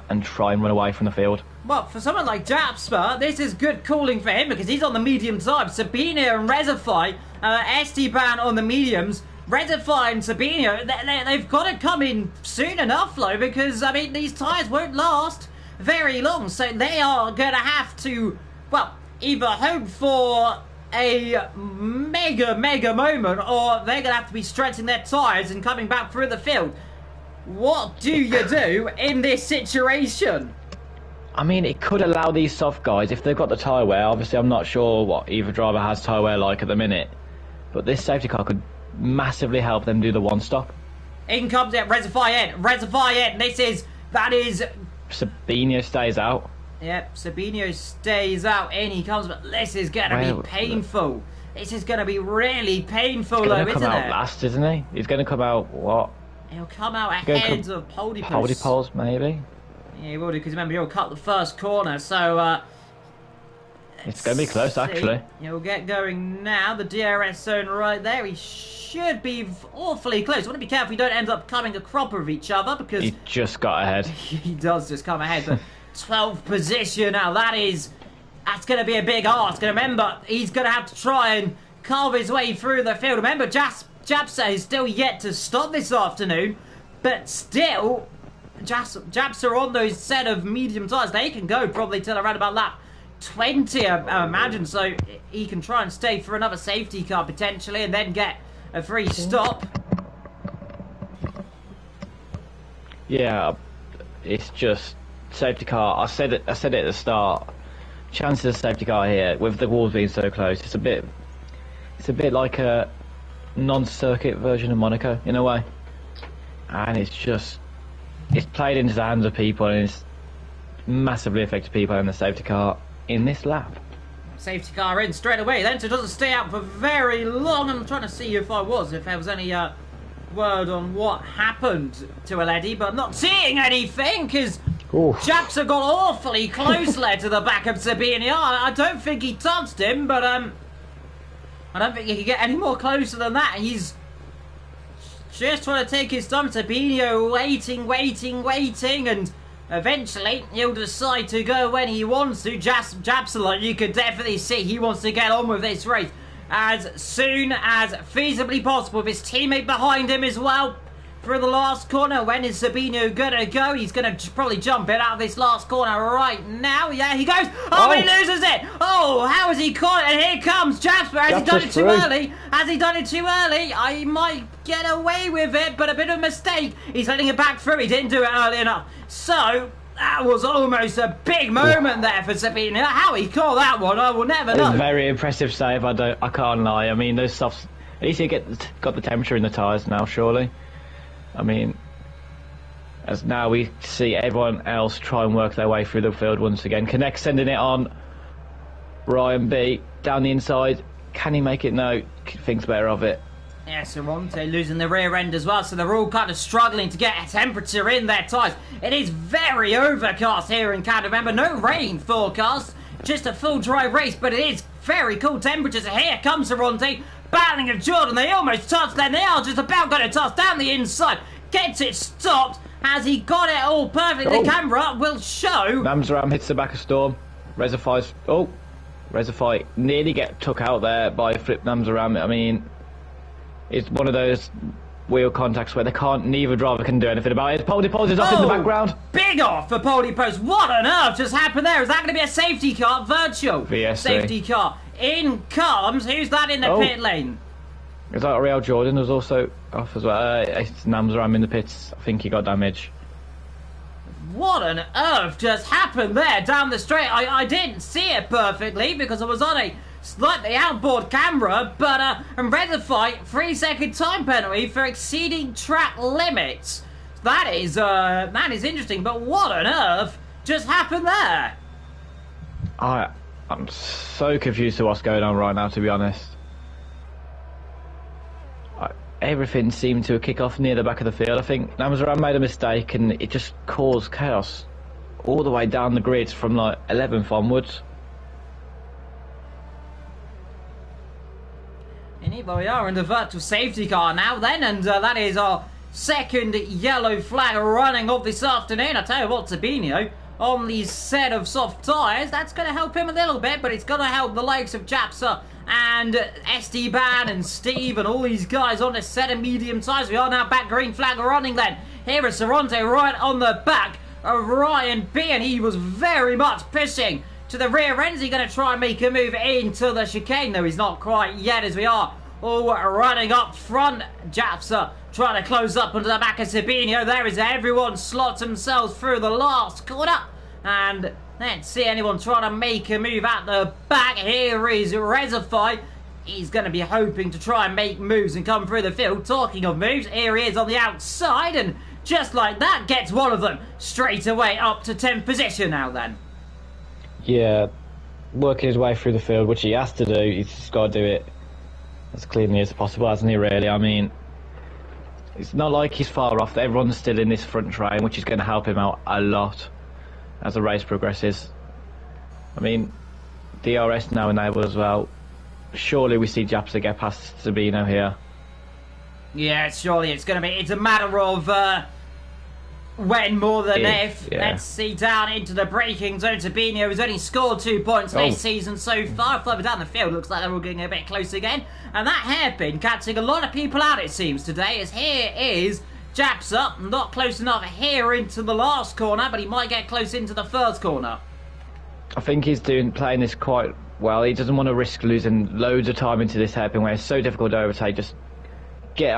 and try and run away from the field? Well, for someone like Japser, this is good calling for him, because he's on the medium side. Sabino and Rezify, Esteban on the mediums. Rezify and Sabino, they've got to come in soon enough, though, because, I mean, these tyres won't last very long. So they are going to have to, well, either hope for a mega moment, or they're going to have to be stretching their tyres and coming back through the field. What do you do in this situation? I mean, it could allow these soft guys, if they've got the tyre wear. Obviously, I'm not sure what either driver has tyre wear like at the minute, but this safety car could massively help them do the one stop. In comes it, Rezify in. That is... Sabino stays out. Yep, Sabino stays out. In he comes, but this is going to be painful. This is going to be really painful, though, isn't it? He's going to come out last, isn't he? He's going to come out, what? He'll come out ahead of Poldipus. Poldipus, maybe? Yeah, he will do, because remember, he'll cut the first corner, so... it's going to be close, actually. He'll get going now. The DRS zone right there. He should be awfully close. I want to be careful we don't end up coming a cropper of each other, because... He just got ahead. He does just come ahead, but 12th position now. That's going to be a big ask. And remember, he's going to have to try and carve his way through the field. Remember, Japser is still yet to stop this afternoon, but still, Japser on those set of medium tyres, they can go probably till around about lap 20, I imagine, so he can try and stay for another safety car potentially and then get a free stop. Yeah, it's just safety car. I said it at the start. Chances of safety car here with the walls being so close, it's a bit like a non-circuit version of Monaco in a way, and it's played into the hands of people, and it's massively affected people in the safety car in this lap. Safety car in straight away then, so it doesn't stay out for very long. I'm trying to see if there was any word on what happened to Aledi, but I'm not seeing anything, because Japser got awfully close led to the back of Sabino. I don't think he touched him, but I don't think he could get any more closer than that. He's just trying to take his time. Sabino waiting, and eventually he'll decide to go when he wants to. Japser, you could definitely see he wants to get on with this race as soon as feasibly possible, with his teammate behind him as well. Through the last corner, when is Sabino gonna go? He's gonna probably jump it out of this last corner right now. Yeah, he goes. Oh, he loses it. Oh, how has he caught it? And here comes Jasper. Has he done it too early? Has he done it too early? I might get away with it, but a bit of a mistake. He's letting it back through. He didn't do it early enough. So that was almost a big moment there for Sabino. How he caught that one, I will never know. It's a very impressive save. I can't lie. I mean, those softs. At least he got the temperature in the tyres now, surely. I mean, as now we see everyone else try and work their way through the field once again. Connect sending it on. Ryan B down the inside. Can he make it? No. Thinks better of it. Yeah, Saronte losing the rear end as well, so they're all kind of struggling to get a temperature in their tyres. It is very overcast here in Canada. Remember, no rain forecast, just a full dry race, but it is very cool temperatures. Here comes Saronte, battling of Jordan. They almost touched then. They are just about going to touch down the inside. Gets it stopped. Has he got it all perfectly? Oh. The camera will show. Namzaram hits the back of Storm. Rezify nearly get took out there by Flip Namzaram. I mean, it's one of those wheel contacts where neither driver can do anything about it. Poldy Post is off in the background. Big off for Poldy Post. What on earth just happened there? Is that going to be a safety car? Virtual VSC. Safety car. In comes. Who's that in the pit lane? Is that Real Jordan was also off as well? It's Namzaram in the pits. I think he got damage. What on earth just happened there down the straight? I didn't see it perfectly because I was on a slightly outboard camera, but and Redify 3-second time penalty for exceeding track limits. That is interesting, but what on earth just happened there? I'm so confused to what's going on right now, to be honest. Everything seemed to kick off near the back of the field. I think Namzaram made a mistake and it just caused chaos all the way down the grid from like 11th onwards. And here we are in the virtual safety car now then, and that is our second yellow flag running off this afternoon. I tell you what, Sabino, on the set of soft tyres, that's going to help him a little bit, but it's going to help the likes of Japsa and Esteban and Steve and all these guys on a set of medium tyres. We are now back green flag running then. Here is Saronte right on the back of Ryan B, and he was very much pushing to the rear end. Is he going to try and make a move into the chicane? No, he's not quite yet, as we are all running up front. Japsa trying to close up onto the back of Sabino. There is everyone slots themselves through the last corner. And let's see anyone trying to make a move at the back. Here is Rezify. He's going to be hoping to try and make moves and come through the field. Talking of moves, here he is on the outside. And just like that, gets one of them straight away up to 10th position now then. Yeah, working his way through the field, which he has to do. He's just got to do it as cleanly as possible, hasn't he, really? I mean, it's not like he's far off. Everyone's still in this front train, which is going to help him out a lot as the race progresses. I mean, DRS now enabled as well. Surely we see Japsa get past Sabino here. Yeah, surely it's going to be. It's a matter of when more than if. Yeah. Let's see down into the braking zone. Sabino has only scored 2 points this season so far. Further down the field, looks like they're all getting a bit close again. And that hairpin catching a lot of people out, it seems, today. As here is Japsa, not close enough here into the last corner, but he might get close into the first corner. I think he's playing this quite well. He doesn't want to risk losing loads of time into this hairpin where it's so difficult to overtake. Just get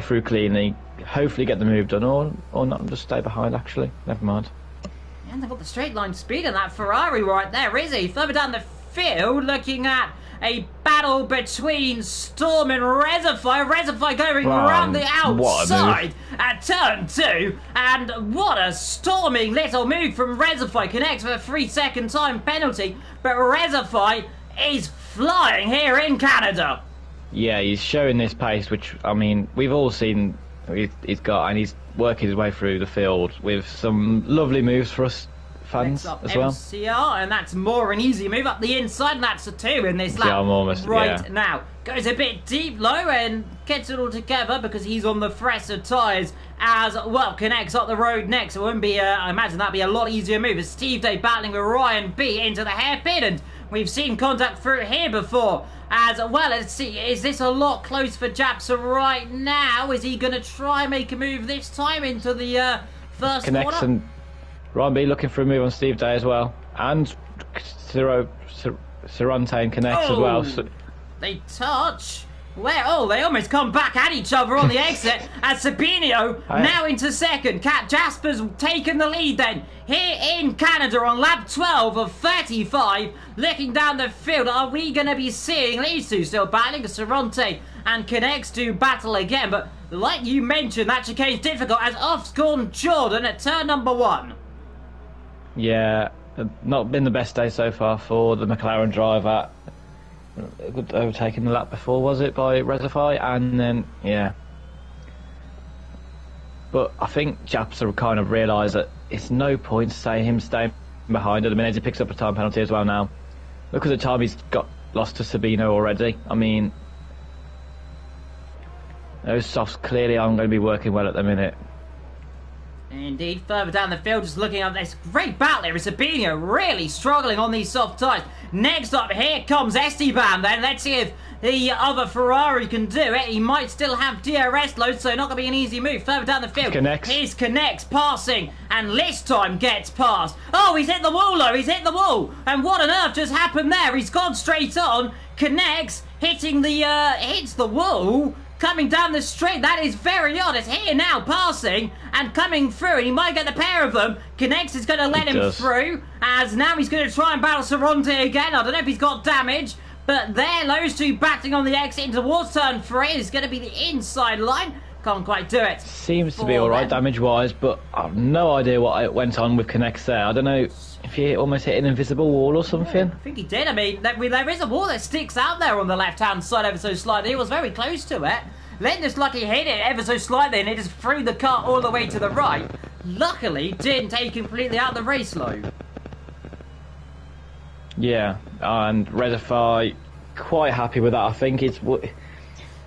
through cleanly, hopefully get the move done, or not, just stay behind. Actually, never mind. And they've got the straight line speed in that Ferrari right there, is he? Further down the field, looking at a battle between Storm and Rezify. Rezify going around the outside at turn 2. And what a storming little move from Rezify. Connects with a 3-second time penalty. But Rezify is flying here in Canada. Yeah, he's showing this pace, which, I mean, we've all seen he's got, and he's working his way through the field with some lovely moves for us fans as well. MCR, and that's more an easy move up the inside, and that's a 2 in this lap now. Goes a bit deep low and gets it all together because he's on the fresher tyres as well. Connects up the road next. It wouldn't be, I imagine that'd be a lot easier move as Steve Day battling with Ryan B into the hairpin, and we've seen contact through here before as well. Let's see, is this a lot close for Japsa right now? Is he going to try and make a move this time into the first Connects corner? And Ryan B looking for a move on Steve Day as well. And Saronte connects as well. So they touch. Where? Oh, they almost come back at each other on the exit as Sabino now into second. Cat Jasper's taken the lead then. Here in Canada on lap 12 of 35. Looking down the field, are we going to be seeing these two still battling? Saronte and Connects to battle again. But like you mentioned, that chicane's difficult as off's gone Jordan at turn number 1. Yeah, not been the best day so far for the McLaren driver. overtaking the lap before, was it, by Resify? And then, yeah. But I think Japsa kind of realised that it's no point saying him staying behind at the minute. He picks up a time penalty as well now. Look at the time he's got lost to Sabino already. I mean, those softs clearly aren't going to be working well at the minute. Indeed, further down the field, just looking at this great battle here, is Sabino really struggling on these soft tyres. Next up, here comes Esteban then. Let's see if the other Ferrari can do it. He might still have DRS load, so not going to be an easy move. Further down the field, here's Connects passing, and this time gets past. Oh, he's hit the wall, though. He's hit the wall. And what on earth just happened there? He's gone straight on. Connects, hitting the, hits the wall. Coming down the straight, that is very odd. It's here now, passing and coming through, and he might get the pair of them. Connects is going to let him through, as now he's going to try and battle Saronte again. I don't know if he's got damage, but there, those two battling on the exit towards turn 3. It's going to be the inside line. Can't quite do it. Seems to be alright damage-wise, but I've no idea what went on with Connects there. I don't know if he almost hit an invisible wall or something. I think he did. I mean, there is a wall that sticks out there on the left-hand side ever so slightly. He was very close to it. Then just lucky hit it ever so slightly, and it just threw the car all the way to the right. Luckily, didn't take completely out the race load. Yeah, and Resify quite happy with that. I think it's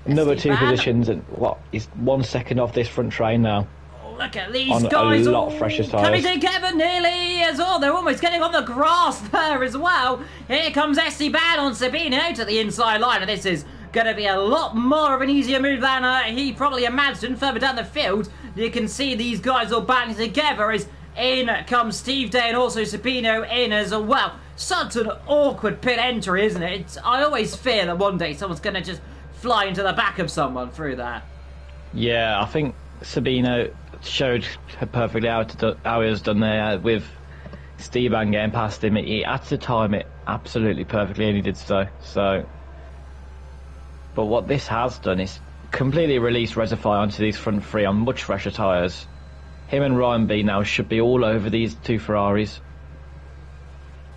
another 2 positions, and he's 1 second off this front train now. Oh, look at these on guys a lot fresher tyres. Coming together nearly as well. They're almost getting on the grass there as well. Here comes Esteban on Sabino to the inside line, and this is going to be a lot more of an easier move than he probably imagined. Further down the field, you can see these guys all battling together as in comes Steve Day and also Sabino in as well. Such an awkward pit entry, isn't it? I always fear that one day someone's going to just fly into the back of someone through that. Yeah, I think Sabino showed perfectly how he has done there with Esteban getting past him. He had to time it absolutely perfectly, and he did so. But what this has done is completely released Resify onto these front 3 on much fresher tyres. Him and Ryan B now should be all over these 2 Ferraris.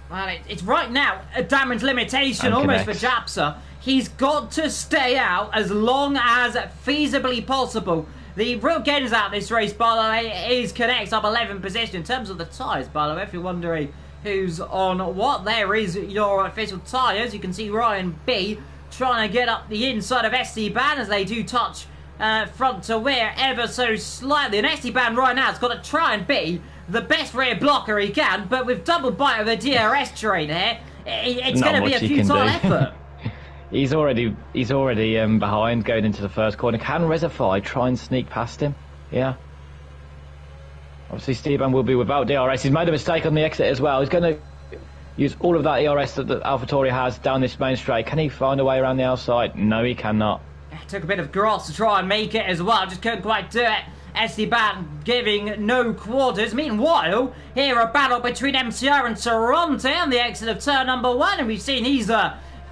Well, it's right now a damage limitation almost for Japsa. He's got to stay out as long as feasibly possible. The real gainers out this race, by the way, is Connects up 11 position. In terms of the tyres, by the way, if you're wondering who's on what, there is your official tyres. You can see Ryan B trying to get up the inside of Esteban as they do touch front to rear ever so slightly. And Esteban right now has got to try and be the best rear blocker he can, but with double bite of the DRS terrain here, it's going to be a futile effort. He's already behind going into the first corner. Can Resify try and sneak past him? Yeah. Obviously, Esteban will be without DRS. He's made a mistake on the exit as well. He's going to use all of that ERS that the AlphaTauri has down this main straight. Can he find a way around the outside? No, he cannot. Took a bit of grass to try and make it as well. Just couldn't quite do it. Esteban giving no quarters. Meanwhile, here a battle between MCR and Saronte on the exit of turn number 1. And we've seen these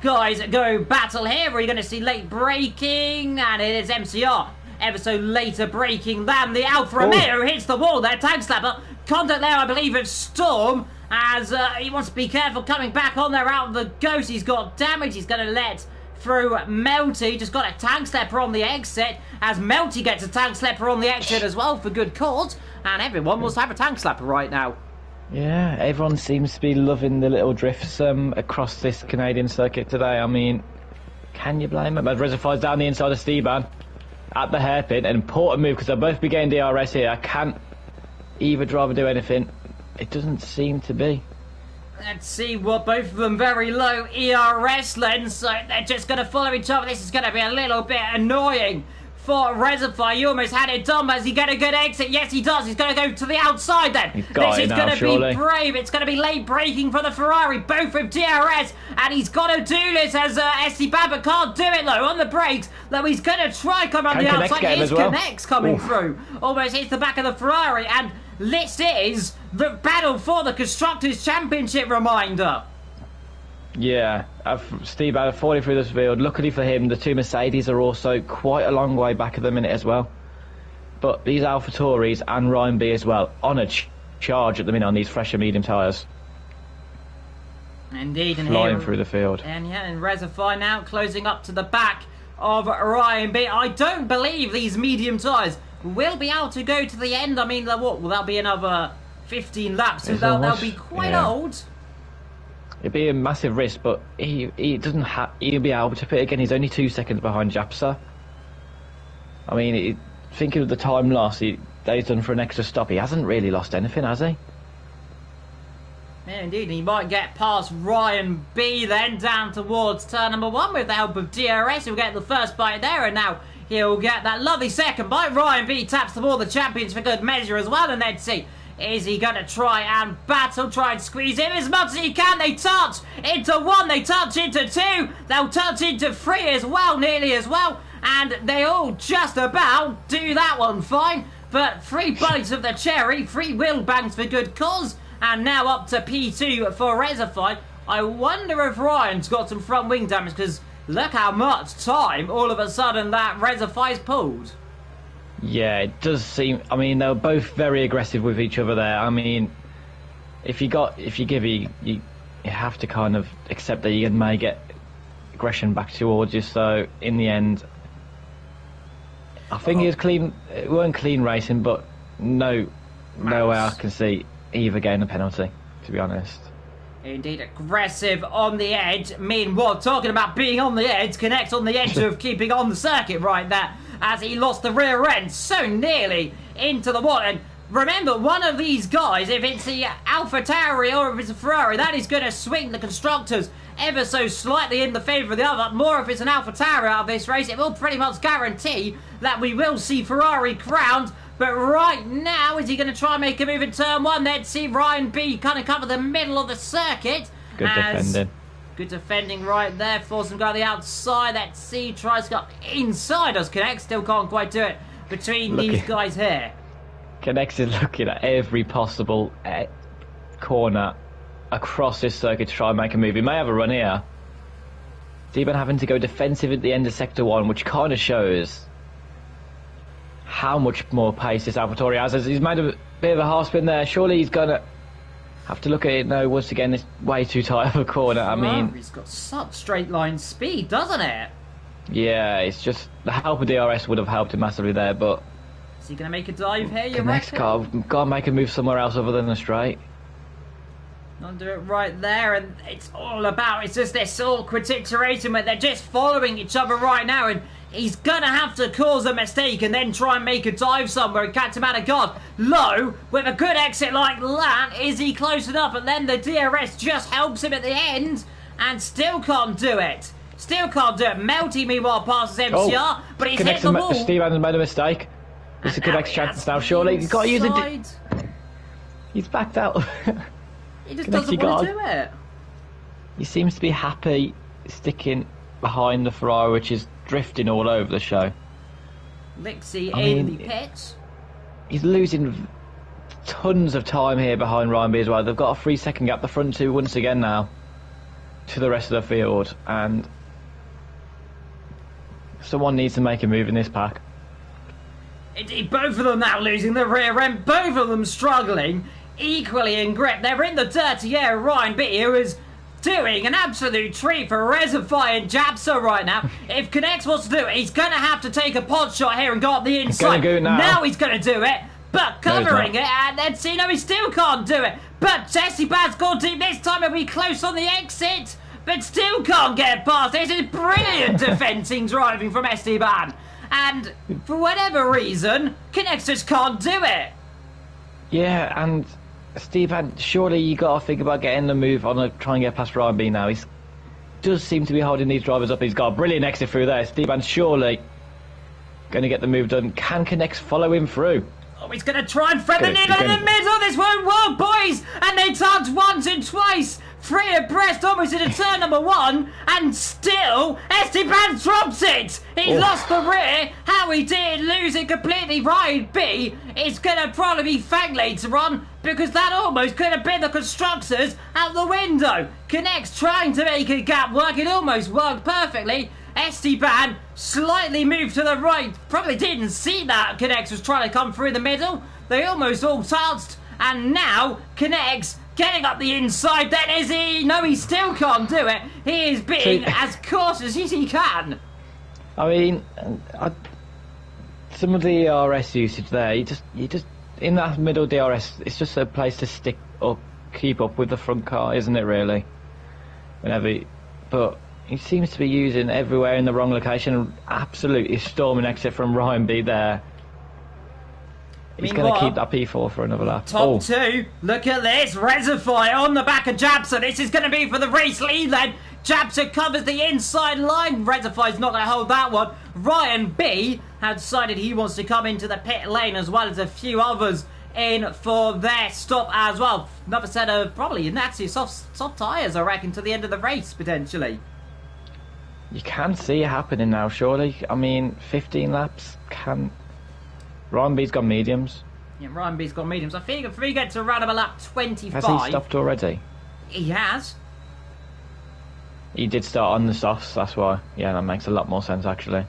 guys go battle here. We're going to see late braking. And it is MCR ever so later braking than the Alfa Romeo. Hits the wall there. Tag slapper. Contact there, I believe, of Storm. As he wants to be careful coming back on there out of the ghost. He's got damage. He's going to let through Melty. Just got a tank slapper on the exit. As Melty gets a tank slapper on the exit as well for good cause. And everyone wants to have a tank slapper right now. Yeah, everyone seems to be loving the little drifts across this Canadian circuit today. I mean, can you blame him? As Resify's down the inside of Esteban at the hairpin. An important move because they'll both be getting DRS here. Can't either driver do anything. It doesn't seem to be. Let's see what both of them very low ERS lens, so they're just going to follow each other. This is going to be a little bit annoying for Resify. You almost had it done, but has he got a good exit? Yes, he does. He's going to go to the outside then. This is going to be brave. It's going to be late braking for the Ferrari, both with DRS, and he's got to do this as Esteban, but can't do it though on the brakes. Though he's going to try come on the outside. Here's Connects coming through. Almost hits the back of the Ferrari, and this is the battle for the Constructors' Championship reminder. Yeah, Steve out falling through this field. Luckily for him, the 2 Mercedes are also quite a long way back at the minute as well. But these AlphaTauris and Ryan B as well on a charge at the minute on these fresher medium tyres. Indeed, and flying here, through the field. And yeah, and Reservoir now closing up to the back of Ryan B. I don't believe these medium tyres will be able to go to the end. I mean, what will that be, another 15 laps? So they'll be quite old. It'd be a massive risk, but he doesn't have. He'll be able to pit again. He's only 2 seconds behind Japsa. I mean, thinking of the time lost, he's done for an extra stop. He hasn't really lost anything, has he? Yeah, indeed. He might get past Ryan B then down towards turn number 1 with the help of DRS. He'll get the first bite there, and now he'll get that lovely second bite. Ryan B taps the ball, the champions for good measure as well, and then see. Is he going to try and battle, try and squeeze in as much as he can? They touch into 1, they touch into 2, they'll touch into 3 as well, nearly as well. And they all just about do that one fine. But 3 bites of the cherry, 3 wheel bangs for good cause. And now up to P2 for Reservoir. I wonder if Ryan's got some front wing damage, because look how much time all of a sudden that Reservoir's pulled. Yeah, it does seem. I mean, they were both very aggressive with each other there. I mean, if you have to kind of accept that you may get aggression back towards you. So in the end, I think it was clean. It weren't clean racing, but no way I can see either getting a penalty, to be honest. Indeed, aggressive on the edge. Meanwhile, talking about being on the edge, Connects on the edge of keeping on the circuit right there, as he lost the rear end so nearly into the wall. And remember, one of these guys, if it's the AlphaTauri or if it's a Ferrari, that is going to swing the constructors ever so slightly in the favour of the other. More if it's an AlphaTauri out of this race, it will pretty much guarantee that we will see Ferrari crowned. But right now, is he going to try and make a move in turn 1? Let's see Ryan B kind of cover the middle of the circuit. Good defending. Good defending right there. Force him to go to the outside. Let's see, tries to go inside us. Connect still can't quite do it between these guys here. Connect is looking at every possible corner across this circuit to try and make a move. He may have a run here. Esteban having to go defensive at the end of Sector 1, which kind of shows how much more pace this AlphaTauri has. He's made a bit of a half spin there. Surely he's going to have to look at it now. Once again, it's way too tight of a corner. I mean, he's got such straight line speed, doesn't it? Yeah, it's just the help of DRS would have helped him massively there. But is he going to make a dive here? You next car got to make a move somewhere else other than the straight. Not do it right there, and it's all about. It's just this awkward situation where they're just following each other right now, and he's gonna have to cause a mistake and then try and make a dive somewhere and catch him out of guard. Low, with a good exit like that, is he close enough? And then the DRS just helps him at the end and still can't do it. Still can't do it. Melty, meanwhile, passes MCR, but he's hit the wall. Steve Adams made a mistake. It's a good extra chance now, surely. He's got to use it. He's backed out. He just doesn't want to do it. He seems to be happy sticking behind the Ferrari, which is drifting all over the show. Lixie in the pits. He's losing tons of time here behind Ryan B as well. They've got a 3-second gap, the front two once again now, to the rest of the field, and someone needs to make a move in this pack. Indeed, both of them now losing the rear end, both of them struggling equally in grip. They're in the dirty air. Ryan B, who is doing an absolute treat for Reservoir and Japsa right now. If Connects wants to do it, he's going to have to take a pod shot here and go up the inside. Now he's going to do it, but covering it, and then see, no, he still can't do it. But Esteban's gone deep this time. He'll be close on the exit, but still can't get past. This is brilliant defending driving from Esteban. And for whatever reason, Connects just can't do it. Yeah, and Steve, surely you got to think about getting the move on and try and get past Ryan B now. He does seem to be holding these drivers up. He's got a brilliant exit through there. Steve surely going to get the move done. Can Connects follow him through? Oh, he's going to try and thread the needle in the middle. This won't work, boys. And they touch once and twice. 3 abreast almost into turn number 1. And still, Esteban drops it. He lost the rear. How he did lose it completely. Ryan B is going to probably be fang later on, because that almost could have been the constructors out the window. Connects trying to make a gap work. It almost worked perfectly. Esteban slightly moved to the right. Probably didn't see that Connects was trying to come through the middle. They almost all touched. And now Connects getting up the inside then, is he? No, he still can't do it. He is being as cautious as he can. I mean, some of the DRS usage there, you just in that middle DRS, it's just a place to stick up, keep up with the front car, isn't it? Really, but he seems to be using everywhere in the wrong location. Absolutely storming exit from Ryan B there. He's going to keep that P4 for another lap. Top two. Look at this. Reservoir on the back of Jabsa. This is going to be for the race lead then. Jabsa covers the inside line. Reservoir's not going to hold that one. Ryan B has decided he wants to come into the pit lane as well as a few others in for their stop as well. Another set of probably nasty soft tyres, I reckon, to the end of the race potentially. You can see it happening now, surely. I mean, 15 laps can... Ryan B's got mediums. Yeah, Ryan B's got mediums. I think if we get to around about lap 25... Has he stopped already? He has. He did start on the softs, that's why. Yeah, that makes a lot more sense, actually.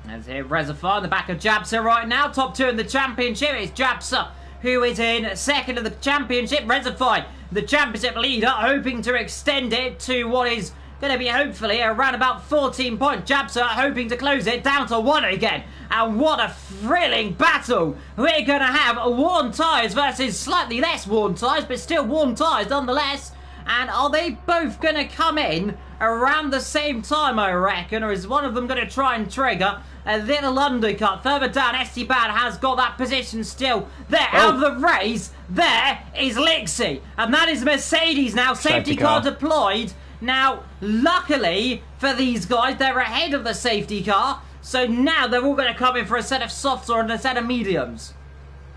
There's here Reservoir in the back of Jabsa right now. Top two in the championship. It's Jabsa who is in second of the championship. Reservoir, the championship leader, hoping to extend it to what is... going to be hopefully around about 14 points. Jabsa hoping to close it down to 1 again. And what a thrilling battle. We're going to have worn tyres versus slightly less worn tyres, but still worn tyres nonetheless. And are they both going to come in around the same time, I reckon? Or is one of them going to try and trigger a little undercut? Further down, Esteban has got that position still. There, out of the race, there is Lixie. And that is Mercedes now. Safety car deployed. Now, luckily for these guys, they're ahead of the safety car. So now they're all going to come in for a set of softs or a set of mediums.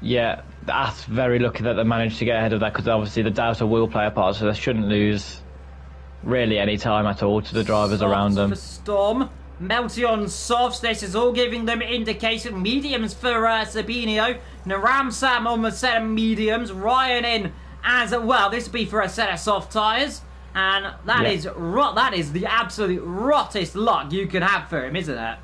Yeah, that's very lucky that they managed to get ahead of that, because obviously the Douser will play a part, so they shouldn't lose really any time at all to the drivers around them. For Storm, Melty on softs. This is all giving them indication. Mediums for Sabinio. Naram Sam on the set of mediums. Ryan in as well. This will be for a set of soft tyres. And that is the absolute rottest luck you can have for him, isn't it?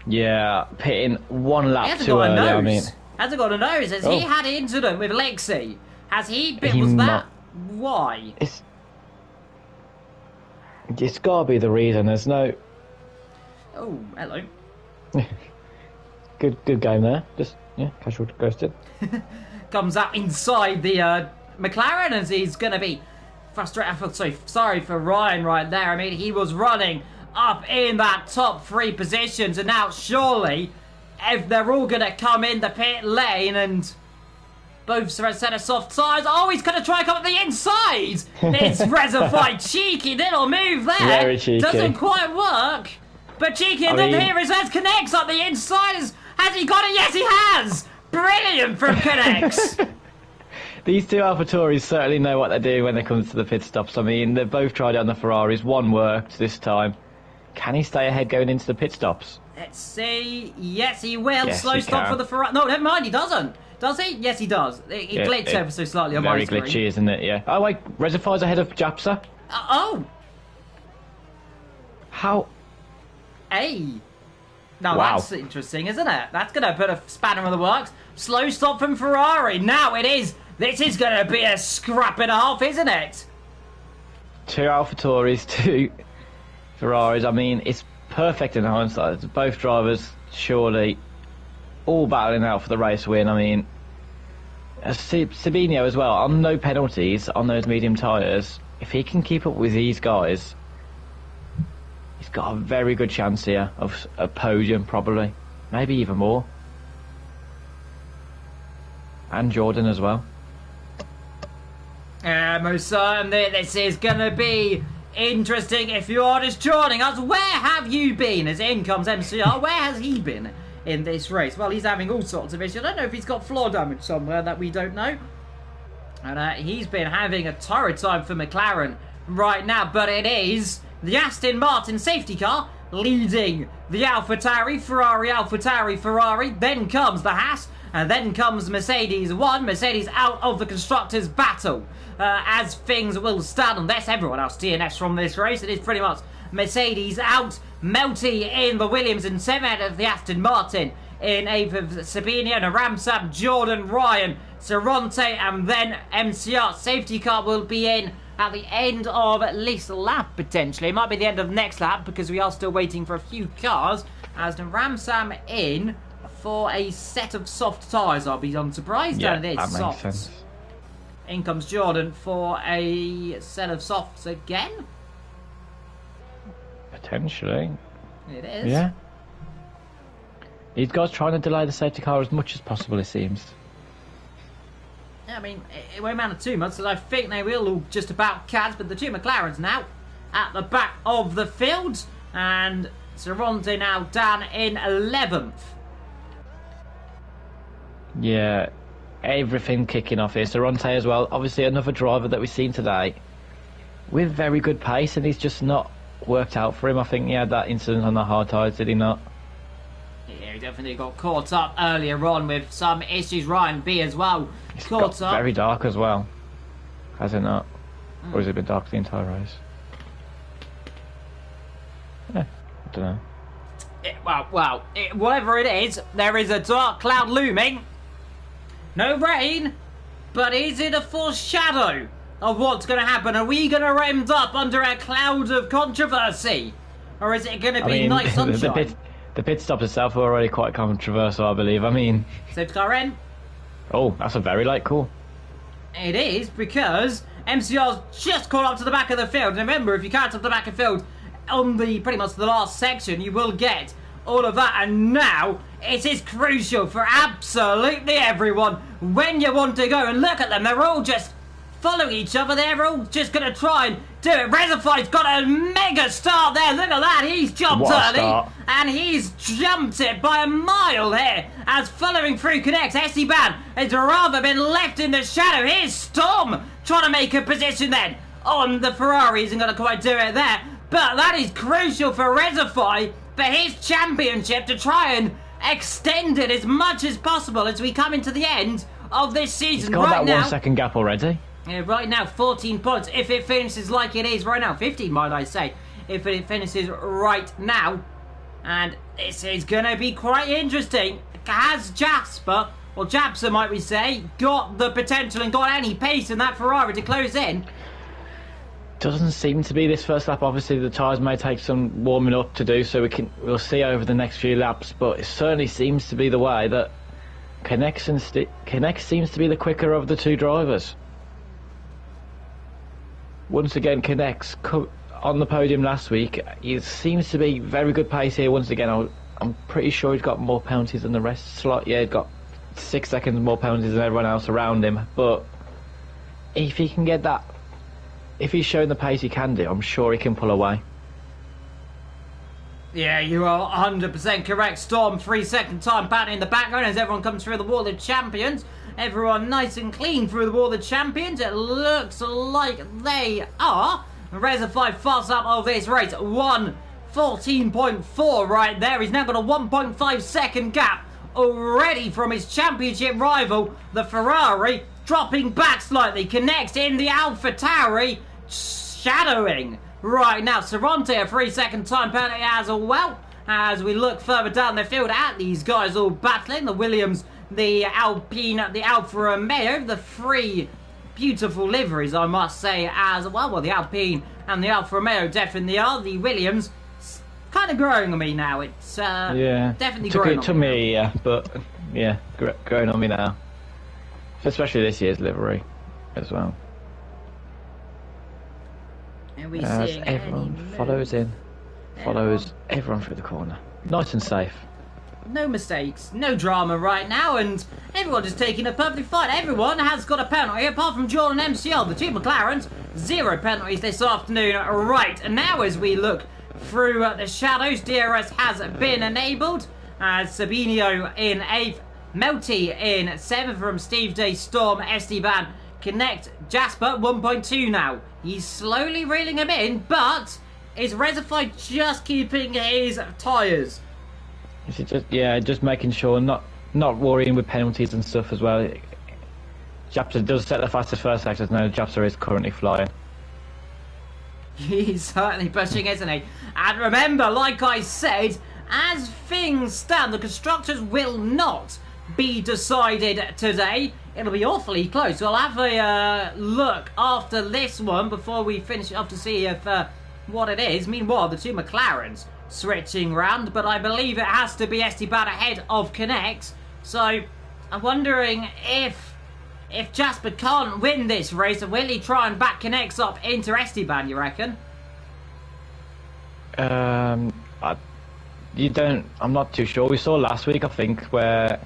Yeah, pitting 1 lap too early. I mean, hasn't got a nose. Has he had an incident with Lexi? Has he been? Was that why? It's got to be the reason. There's no. Oh, hello. Good game there. Just casual ghosted. Comes up inside the McLaren as he's going to be frustrated. Sorry for Ryan right there. I mean, he was running up in that top 3 positions, and now surely, if they're all going to come in the pit lane and both for a set of soft tyres, he's going to try and come up the inside. It's Reservoir. Cheeky little move there. Very cheeky. Doesn't quite work, but cheeky. And then here is connects up the inside. Has he got it? Yes, he has. Brilliant from Connects. These two AlphaTauris certainly know what they're doing when it comes to the pit stops. I mean, they've both tried it on the Ferraris. One worked this time. Can he stay ahead going into the pit stops? Let's see. Yes, he will. Yes, Slow stop for the Ferrari. No, never mind. He doesn't. Does he? Yes, he does. He glitched ever so slightly on my screen. Very glitchy, isn't it? Yeah. Oh, wait. Reservoir's ahead of Japsa. How? Hey. Now that's interesting, isn't it? That's going to put a spanner in the works. Slow stop from Ferrari. Now it is. This is going to be a scrap and a half, isn't it? 2 AlphaTauris, 2 Ferraris. I mean, it's perfect in hindsight. Both drivers surely all battling out for the race win. I mean, Sabinio as well, on no penalties on those medium tyres. If he can keep up with these guys, he's got a very good chance here of a podium, probably. Maybe even more. And Jordan as well. Most certainly, this is going to be interesting. If you are just joining us, where have you been? As in comes MCR, where has he been in this race? Well, he's having all sorts of issues. I don't know if he's got floor damage somewhere that we don't know. And he's been having a torrid time for McLaren right now. But it is the Aston Martin safety car leading the AlphaTauri, Ferrari. Then comes the Haas. And then comes Mercedes 1. Mercedes out of the Constructors' battle. As things will stand, unless everyone else DNFs from this race, it is pretty much Mercedes out. Melty in the Williams and 7th of the Aston Martin. In 8th of Sabinio and Ramsam, Jordan, Ryan Cerronte, and then MCR. Safety car will be in at the end of at least a lap, potentially. It might be the end of next lap, because we are still waiting for a few cars. As the Ramsam in for a set of soft tyres. I'll be unsurprised. Yeah, And it that is makes soft. sense. In comes Jordan for a set of softs again. Potentially. It is. Yeah. These guys trying to delay the safety car as much as possible, it seems. I mean, it won't matter too much, because I think they will all just about catch, but the two McLarens now at the back of the field, and Cerronte now down in 11th. Yeah, everything kicking off here. Cerronte as well, obviously another driver that we've seen today with very good pace, and he's just not worked out for him. I think he had that incident on the hard tyres, did he not? Yeah, he definitely got caught up earlier on with some issues. Ryan B as well It's caught got up. very dark as well, has it not? Or has it been dark the entire race? Yeah, I don't know. Whatever it is, there is a dark cloud looming. No rain, but is it a foreshadow of what's going to happen? Are we going to end up under a cloud of controversy? Or is it going to be nice sunshine? The pit stop itself are already quite controversial, I believe. I mean... Safety car in. Oh, that's a very late call. It is, because MCR's just caught up to the back of the field. And remember, if you catch up the back of the field on the pretty much the last section, you will get all of that. And now it is crucial for absolutely everyone when you want to go. And look at them, they're all just following each other. They're all just going to try and do it. Reservoir's got a mega start there. Look at that, he's jumped What a early. start. And he's jumped it by a mile here. As following through connects, Esteban has rather been left in the shadow. Here's Storm trying to make a position then on the Ferrari. Isn't going to quite do it there. But that is crucial for Reservoir for his championship to try and extend it as much as possible as we come into the end of this season. He's got right that now, 1 second gap already. yeah, right now, 14 points. If it finishes like it is right now, 15 might I say, if it finishes right now. And this is going to be quite interesting. Has Jasper, or Japser might we say, got the potential and got any pace in that Ferrari to close in? Doesn't seem to be this first lap. Obviously, the tyres may take some warming up to do, so we'll see over the next few laps. But it certainly seems to be the way that Connect seems to be the quicker of the two drivers. Once again, Connect's on the podium last week. He seems to be very good pace here. Once again, I'm pretty sure he's got more penalties than the rest. Yeah, he's got 6 seconds more penalties than everyone else around him. But if he can get that, if he's showing the pace he can do, I'm sure he can pull away. Yeah, you are 100% correct. Storm, 3-second time pattern in the background as everyone comes through the wall of champions. Everyone nice and clean through the wall of champions. It looks like they are. Reservoir fast up of this race. 1:14.4 right there. He's now got a 1.5 second gap already from his championship rival, the Ferrari. Dropping back slightly. Connects in the AlphaTauri. Shadowing right now. Cerronte, a 3-second time penalty as well. As we look further down the field at these guys all battling. The Williams, the Alpine, the Alfa Romeo. The three beautiful liveries, I must say, as well. Well, the Alpine and the Alfa Romeo definitely are. The Williams, kind of growing on me now. It's definitely growing on me. It took me a year, but yeah, growing on me now. Especially this year's livery as well. Are we As seeing everyone any follows in, follows everyone through the corner. Nice and safe. No mistakes, no drama right now, and everyone just taking it perfectly fine. Everyone has got a penalty, apart from Jordan MCL. The two McLarens, 0 penalties this afternoon. Right, and now as we look through the shadows, DRS has been enabled. As Sabinio in 8th, Melty in 7th from Steve J. Storm, Esteban, Connect, Jasper, 1.2 now. He's slowly reeling him in, but is Reservoir just keeping his tyres? Is it just making sure, not worrying with penalties and stuff as well. Japser does set the fastest first sector. No, Japser is currently flying. He's certainly pushing, isn't he? And remember, like I said, as things stand, the constructors will not be decided today. It'll be awfully close. We'll have a look after this one before we finish up to see if what it is. Meanwhile, the two McLarens switching round, but I believe it has to be Esteban ahead of Knex. So I'm wondering if Jasper can't win this race, will he try and back Knex up into Esteban, you reckon? I'm not too sure. We saw last week, I think, where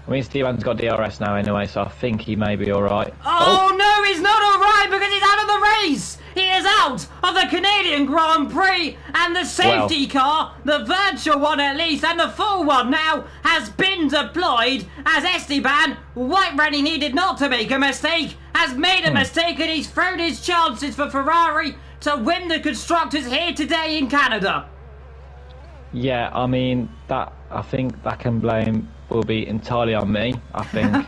Esteban's got DRS now anyway, so I think he may be alright. Oh no, he's not alright because he's out of the race! He is out of the Canadian Grand Prix, and the safety car, the virtual one at least, and the full one now, has been deployed as Esteban, white running needed not to make a mistake, has made a mistake, and he's thrown his chances for Ferrari to win the Constructors here today in Canada. Yeah, I mean, I think that can blame will be entirely on me, I think.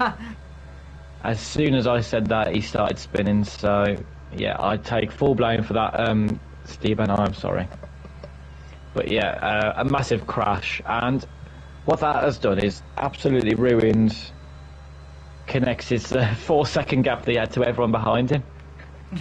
As soon as I said that, he started spinning, so yeah, I take full blame for that, Esteban, I'm sorry. But yeah, a massive crash, and what that has done is absolutely ruined Knex's 4-second gap that he had to everyone behind him.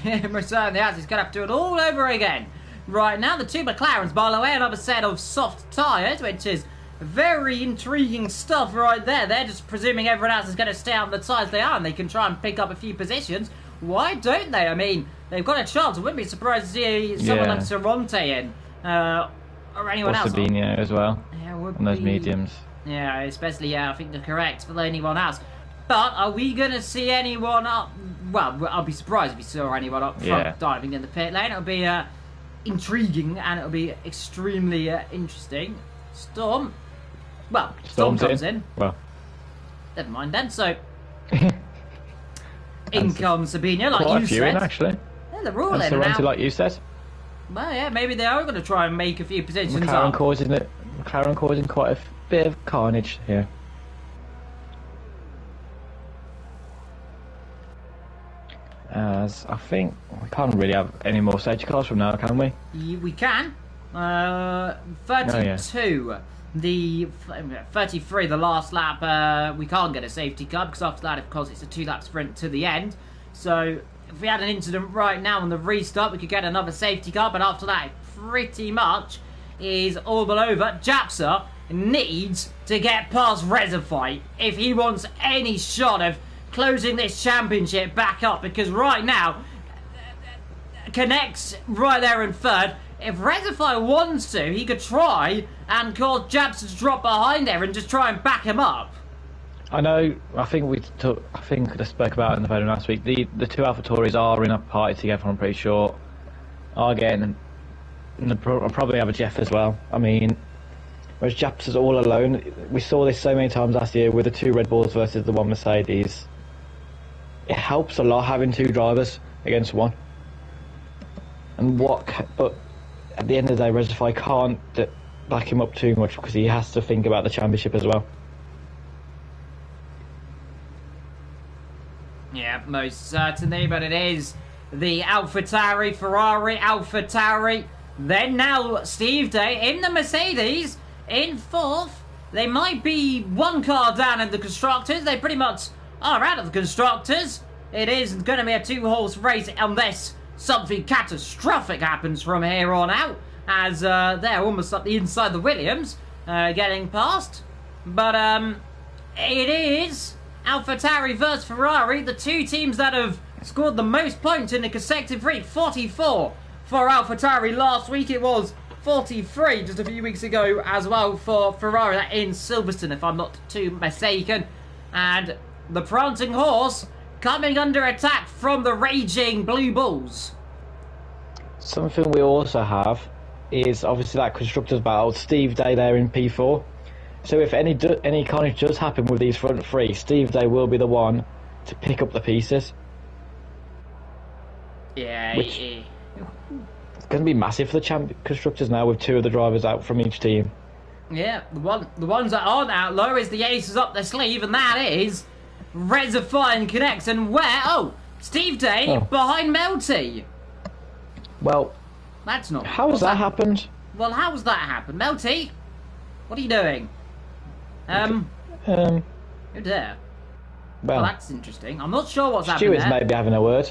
Yeah, most certainly has. He's going to have to do it all over again. Right now, the two McLarens, by the way, another set of soft tyres, which is very intriguing stuff right there. They're just presuming everyone else is going to stay out on the tyres they are, and they can try and pick up a few positions. Why don't they? I mean, they've got a chance. I wouldn't be surprised to see someone like Saronte in, or anyone else. Sabino as well, yeah, on those mediums. Yeah, especially, I think they're correct for anyone else. But are we going to see anyone up? Well, I'll be surprised if we saw anyone up front diving in the pit lane. It'll be intriguing, and it'll be extremely interesting. Storm comes in. Well, never mind then. So in comes Sabino, like quite you a few said. In, actually. Yeah, they're all in now. now. Like you said. Well, yeah, maybe they are going to try and make a few positions McLaren up. McLaren causing quite a bit of carnage here. As I think we can't really have any more safety cars from now, can we? We can. 32. The 33, the last lap, we can't get a safety car because after that, of course, it's a 2-lap sprint to the end. So if we had an incident right now on the restart, we could get another safety car. But after that, it pretty much is all but over. Japsa needs to get past Rezify if he wants any shot of closing this championship back up, because right now Knex right there in third. If Rezify wants to, he could try and cause Japsa to drop behind there and just try and back him up. I know. I think I spoke about it in the photo last week. The two AlphaTauris are in a party together. I'm pretty sure. Again, I'll probably have a Jeff as well. I mean, whereas Japsa's all alone. We saw this so many times last year with the two Red Bulls versus the one Mercedes. It helps a lot having two drivers against one. But at the end of the day, Rezify can't back him up too much because he has to think about the championship as well. Yeah, most certainly, but it is the AlphaTauri, Ferrari, AlphaTauri. Then now Steve Day in the Mercedes in fourth. They might be one car down in the Constructors. They pretty much are out of the Constructors. It is going to be a 2-horse race unless something catastrophic happens from here on out, as they're almost up the inside the Williams, getting past. But it is AlphaTauri versus Ferrari, the two teams that have scored the most points in the consecutive week. 44 for AlphaTauri last week. It was 43 just a few weeks ago as well for Ferrari in Silverstone, if I'm not too mistaken. And the prancing horse coming under attack from the raging Blue Bulls. Something we also have is obviously that Constructors battle. Steve Day there in P4. So if any carnage does happen with these front three, Steve Day will be the one to pick up the pieces. Yeah, which it's going to be massive for the Constructors now with two of the drivers out from each team. Yeah, the ones that aren't out low is the aces up their sleeve, and that is Rezify and Knex. And where? Oh, Steve Day behind Melty. Well, that's not. How has that happened? Well, how has that happened, Melty? What are you doing? Oh dear. Well, Well, that's interesting. I'm not sure what's happening Stewart's there. maybe having a word.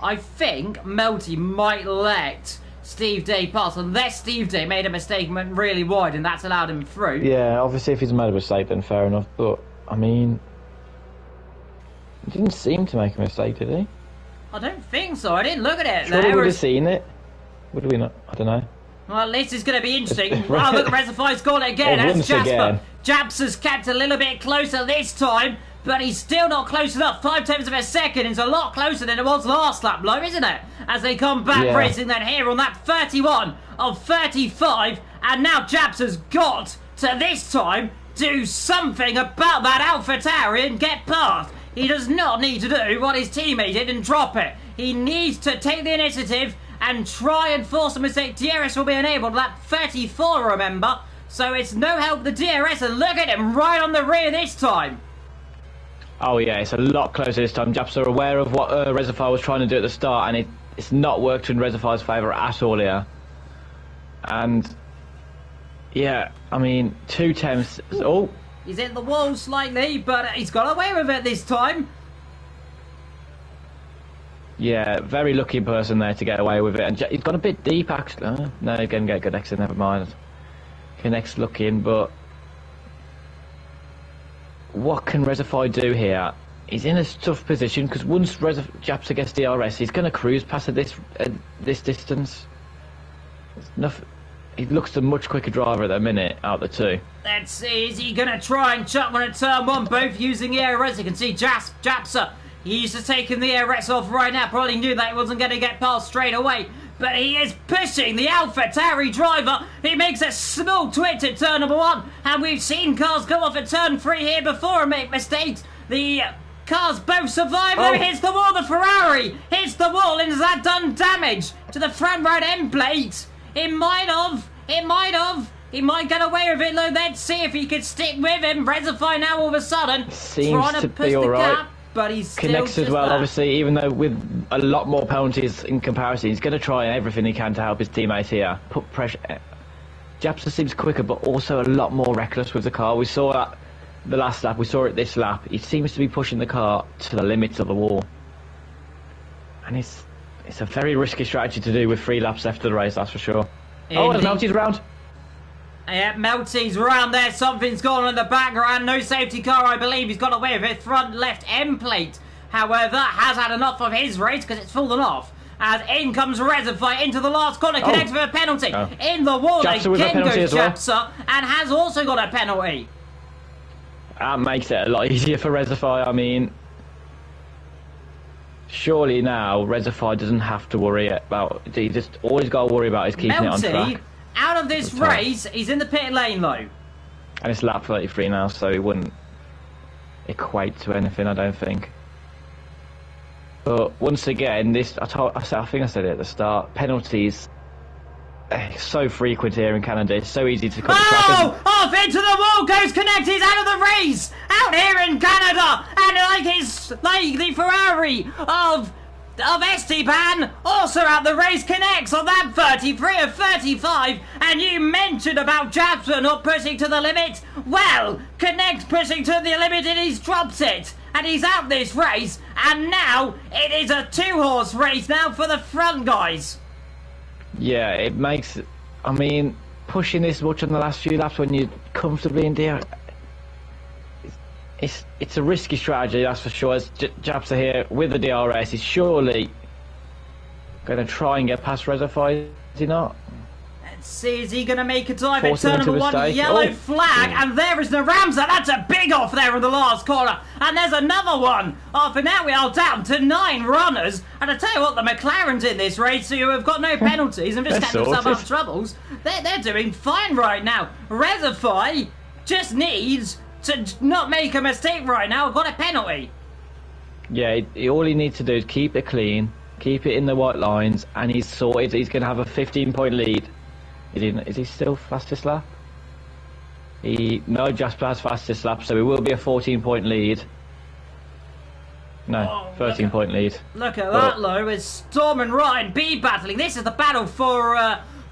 I think Melty might let Steve Day pass, unless Steve Day made a mistake and went really wide, and that's allowed him through. Yeah, obviously if he's made a mistake, then fair enough. But I mean, he didn't seem to make a mistake, did he? I don't think so. I didn't look at it. Surely There we'd was... have seen it. Would we not? I don't know. Well, this is going to be interesting. Right. Oh, look, Reservoir's got it again. Oh, That's once Jasper. again. Japser's kept a little bit closer this time, but he's still not close enough. 5/10 of a second is a lot closer than it was last lap, though, isn't it? As they come back Yeah. racing then here on that 31 of 35, and now Japser's got to this time do something about that AlphaTauri and get past. He does not need to do what his teammate did and drop it. He needs to take the initiative and try and force a mistake. DRS will be enabled. That 34, remember? So it's no help the DRS, and look at him right on the rear this time. Oh yeah, it's a lot closer this time. Japs are aware of what Reservoir was trying to do at the start, and it's not worked in Reservoir's favour at all here. And yeah, I mean, 2 tenths. Oh, He's hit the wall slightly, but he's got away with it this time. yeah, very lucky person there to get away with it. And he's gone a bit deep actually. No, he's going to get good exit. Never mind. Connects looking, but what can Reservoir do here? He's in a tough position because once Japsa gets DRS, he's going to cruise past at this distance. It's nothing. He looks a much quicker driver at the minute out of the two. Let's see, is he going to try and chuck one at turn one, both using the ARS? You can see Japsa, he's just taking the ARS off right now. Probably knew that he wasn't going to get past straight away. But he is pushing the AlphaTauri driver. He makes a small twitch at turn number 1. And we've seen cars go off at turn 3 here before and make mistakes. The cars both survive. Oh. Though hits the wall. The Ferrari hits the wall. And has that done damage to the front right end plate? It might have. He might get away with it, though. Let's see if he could stick with him. Reservoir now all of a sudden Seems trying to push be the alright. gap, but he's still Connects as just well, there. obviously, even though with a lot more penalties in comparison, he's going to try everything he can to help his teammates here. Put pressure. Japsa seems quicker, but also a lot more reckless with the car. We saw that the last lap, we saw it this lap. He seems to be pushing the car to the limits of the wall. And it's a very risky strategy to do with 3 laps left of the race, that's for sure. Oh, and Melty's round. Yeah, Melty's round there. Something's gone on in the background. No safety car, I believe. He's got away with it. Front left end plate, however, has had enough of his race because it's fallen off. As in comes Reservoir into the last corner, connects with a penalty. Oh. In the wall, Japsa with a again penalty goes as well. Japsa, and has also got a penalty. That makes it a lot easier for Reservoir. I mean, surely now Reservoir doesn't have to worry about. He just all he's got to worry about is keeping it on Melty, track. out of this Good time. race, he's in the pit lane though. And it's lap 33 now, so it wouldn't equate to anything, I don't think. But once again, this I think I said it at the start. Penalties, so frequent here in Canada. It's so easy to cut the track. Oh! Off into the wall goes Connect. He's out of the race. Out here in Canada, and like the Ferrari of Esteban, also out the race. Connects on that 33 of 35. And you mentioned about Jasper not pushing to the limit. Well, Connect pushing to the limit, and he's dropped it. And he's out this race. And now it is a 2-horse race now for the front guys. Yeah, it makes. I mean, pushing this much on the last few laps when you're comfortably in there, it's a risky strategy, that's for sure. As Japsa here with the DRS, he's surely going to try and get past Reservoir, is he not? Let's see, is he going to make a dive at Forcing turn into number 1? mistake. Yellow Oh. flag, and there is Naramza. That's a big off there in the last corner. And there's another one. For now we are down to 9 runners. And I tell you what, the McLarens in this race who have got no penalties and just They're kept themselves out of sorted. troubles, they're doing fine right now. Reservoir just needs to not make a mistake right now. Got a penalty. Yeah, all he needs to do is keep it clean, keep it in the white lines, and he's sorted. He's going to have a 15-point lead. Is he still fastest lap? No, Jasper has fastest lap, so it will be a 14-point lead. No, Oh, 13-point lead. Look at Well- that, though, with Storm and Ryan B battling. This is the battle for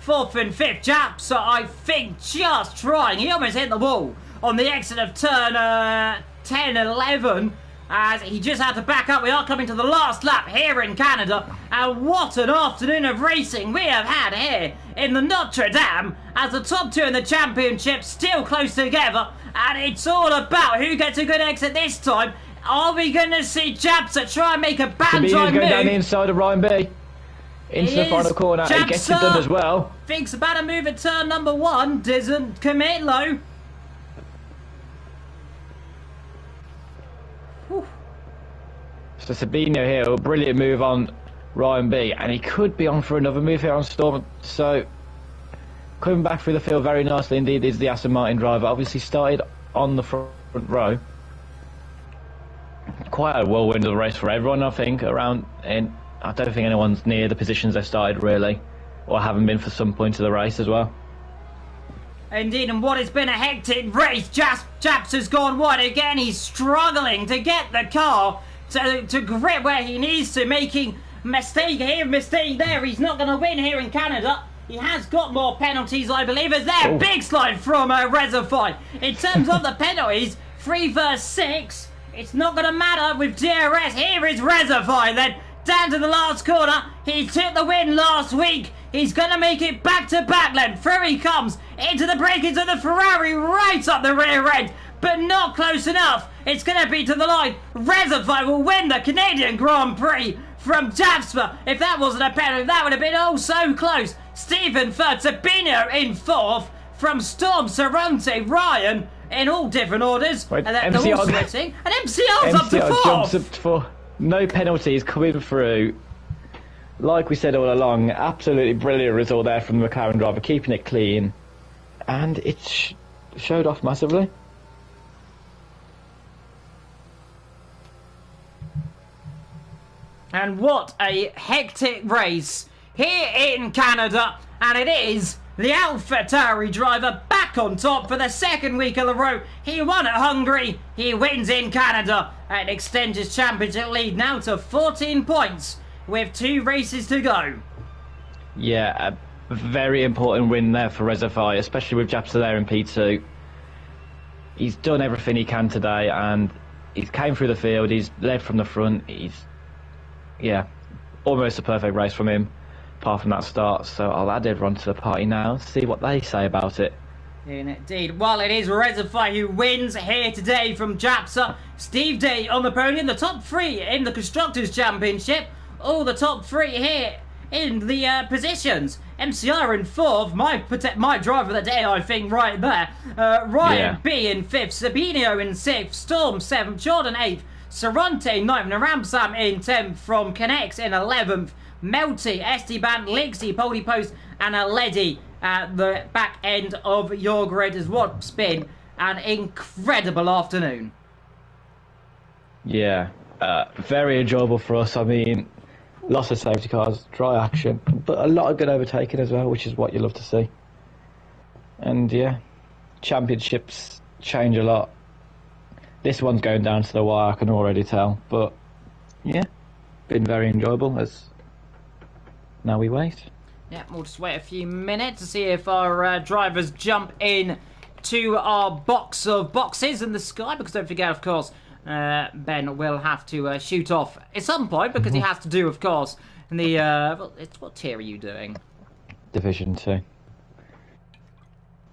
4th and 5th. Japsa, I think, just trying. He almost hit the wall on the exit of turn 10-11. As he just had to back up. We are coming to the last lap here in Canada. And what an afternoon of racing we have had here in the Notre Dame, as the top two in the championship still close together. And it's all about who gets a good exit this time. Are we going to see Japsa try and make a banzai move? Going down the inside of Ryan B. Into the final corner. He gets it done as well. Thinks about a move at turn number 1. Doesn't commit low. So Sabino here, a brilliant move on Ryan B, and he could be on for another move here on Storm. So coming back through the field very nicely indeed is the Aston Martin driver. Obviously started on the front row. Quite a whirlwind of the race for everyone, I think, around, and I don't think anyone's near the positions they started really, or haven't been for some point of the race as well. Indeed, and what has been a hectic race. Japs has gone wide again. He's struggling to get the car to grip where he needs to, making mistake here, mistake there. He's not going to win here in Canada. He has got more penalties, I believe. Is there? Big slide from Reservoir. In terms of the penalties, 3 versus 6. It's not going to matter with DRS. Here is Reservoir then. Down to the last corner. He took the win last week. He's going to make it back to back then. Through he comes into the break into the Ferrari, right up the rear end, but not close enough. It's going to be to the line. Reservoir will win the Canadian Grand Prix from Jasper. If that wasn't a penalty, that would have been oh so close. Stephen third, Sabino in fourth. From Storm, Sarante, Ryan in all different orders. Wait, and then MCR switching. And MCR's up to fourth. Jumps up to fourth. No penalties coming through. Like we said all along, absolutely brilliant result there from the McLaren driver, keeping it clean. And it showed off massively. And what a hectic race here in Canada. And it is the AlphaTauri driver back on top for the second week in a row. He won at Hungary. He wins in Canada and extends his championship lead now to 14 points with 2 races to go. Yeah, a very important win there for Reservoir, especially with Japsa there in P2. He's done everything he can today, and he's came through the field. He's led from the front. Yeah, almost a perfect race from him, apart from that start. So I'll add everyone to the party now, see what they say about it. Indeed. Well, it is Reservoir who wins here today from Japsa. Steve Day on the podium, the top 3 in the Constructors' Championship. All the top 3 here in the positions. MCR in 4th, my driver of the day, I think, right there. Ryan B in 5th, Sabino in 6th, Storm 7th, Jordan 8th, Sarante 9th, Naramsam in 10th, from Connects in 11th, Melty, Esteban, Lixie, Poli Post, and Aledi at the back end of your grid. As what's been an incredible afternoon. Yeah, very enjoyable for us. I mean, lots of safety cars, dry action, but a lot of good overtaking as well, which is what you love to see. And yeah, championships change a lot. This one's going down to the wire, I can already tell. But yeah, been very enjoyable. As now we wait. Yeah, we'll just wait a few minutes to see if our drivers jump in to our box of boxes in the sky. Because don't forget, of course, Ben will have to shoot off at some point, because he has to do, of course, in the... what tier are you doing? Division 2.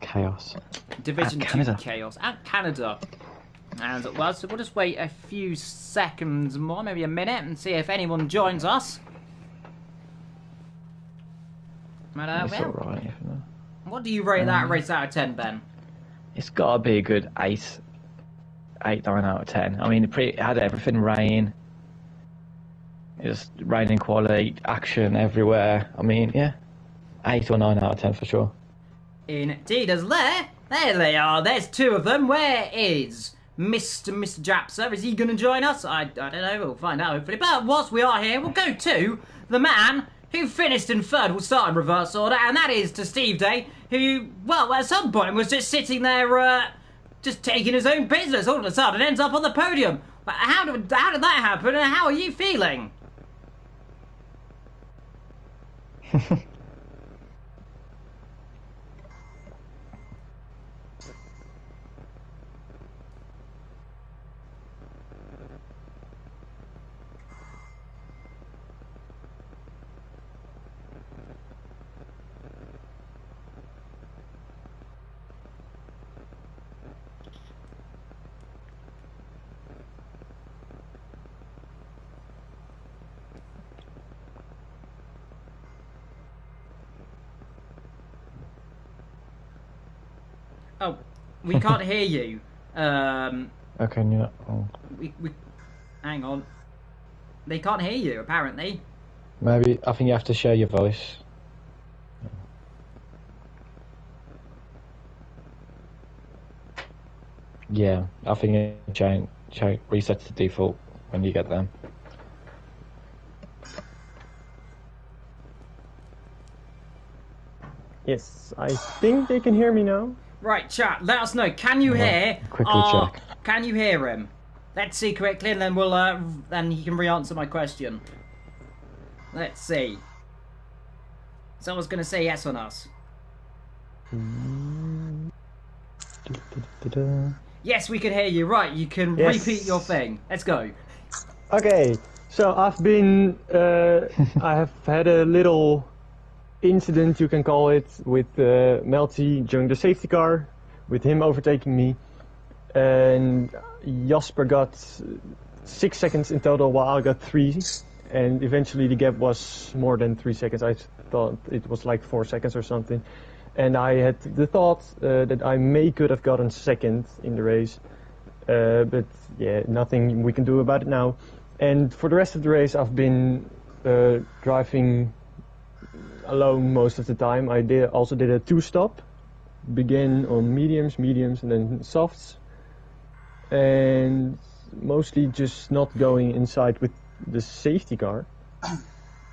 Chaos. Division 2 Canada. Chaos. At Canada. And, well, so we'll just wait a few seconds more, maybe a minute, and see if anyone joins us. It's alright. What do you rate that race out of 10, Ben? It's got to be a good 8, 9 out of 10. I mean, it had everything, rain. It was raining quality, action everywhere. I mean, yeah, 8 or 9 out of 10 for sure. Indeed, as there they are. There's 2 of them. Where is Mr. Japsa? Is he going to join us? I don't know. We'll find out hopefully. But whilst we are here, we'll go to the man who finished in 3rd. We'll start in reverse order, and that is to Steve Day, who, well, at some point was just sitting there, just taking his own business. All of a sudden, ends up on the podium. But how did that happen, and how are you feeling? Oh, we can't hear you. Okay, yeah. Oh. We hang on. They can't hear you apparently. Maybe I think you have to share your voice. Yeah, I think it resets to default when you get them. Yes, I think they can hear me now. Right, chat. Let us know. Can you hear? Quickly check. Can you hear him? Let's see quickly, and then we'll then he can re-answer my question. Let's see. Someone's gonna say yes on us. Yes, we can hear you. Right, you can repeat your thing. Let's go. Okay, so I have had a little incident, you can call it, with Melty during the safety car, with him overtaking me, and Jasper got 6 seconds in total while I got 3, and eventually the gap was more than 3 seconds. I thought it was like 4 seconds or something, and I had the thought that I could have gotten second in the race, but yeah, nothing we can do about it now. And for the rest of the race I've been driving alone most of the time. I also did a 2-stop, began on mediums, and then softs, and mostly just not going inside with the safety car.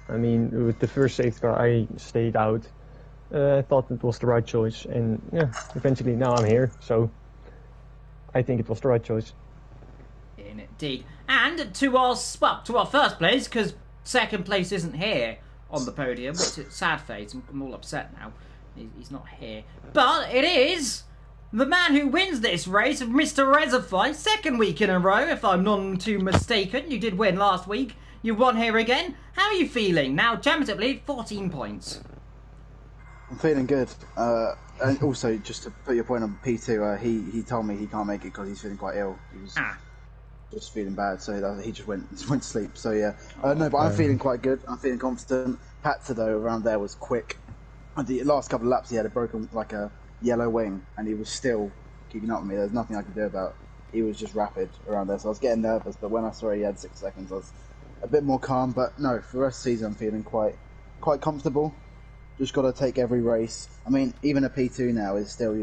I mean, with the first safety car I stayed out. I thought it was the right choice, and yeah, eventually now I'm here, so I think it was the right choice. Indeed. And to our first place, because second place isn't here on the podium, which is sad face. I'm all upset now. He's not here. But it is the man who wins this race, Mr. Rezify, second week in a row, if I'm not too mistaken. You did win last week. You won here again. How are you feeling? Now, Championship lead, 14 points. I'm feeling good. And also, just to put your point on P2, he told me he can't make it because he's feeling quite ill. He was just feeling bad, so he just went to sleep. So yeah, no, but I'm feeling quite good. I'm feeling confident. Patzer though around there was quick. The last couple of laps he had a broken like a yellow wing, and he was still keeping up with me. There's nothing I could do about. He was just rapid around there, so I was getting nervous. But when I saw he had 6 seconds, I was a bit more calm. But no, for the rest of the season, I'm feeling quite comfortable. Just got to take every race. I mean, even a P2 now is still,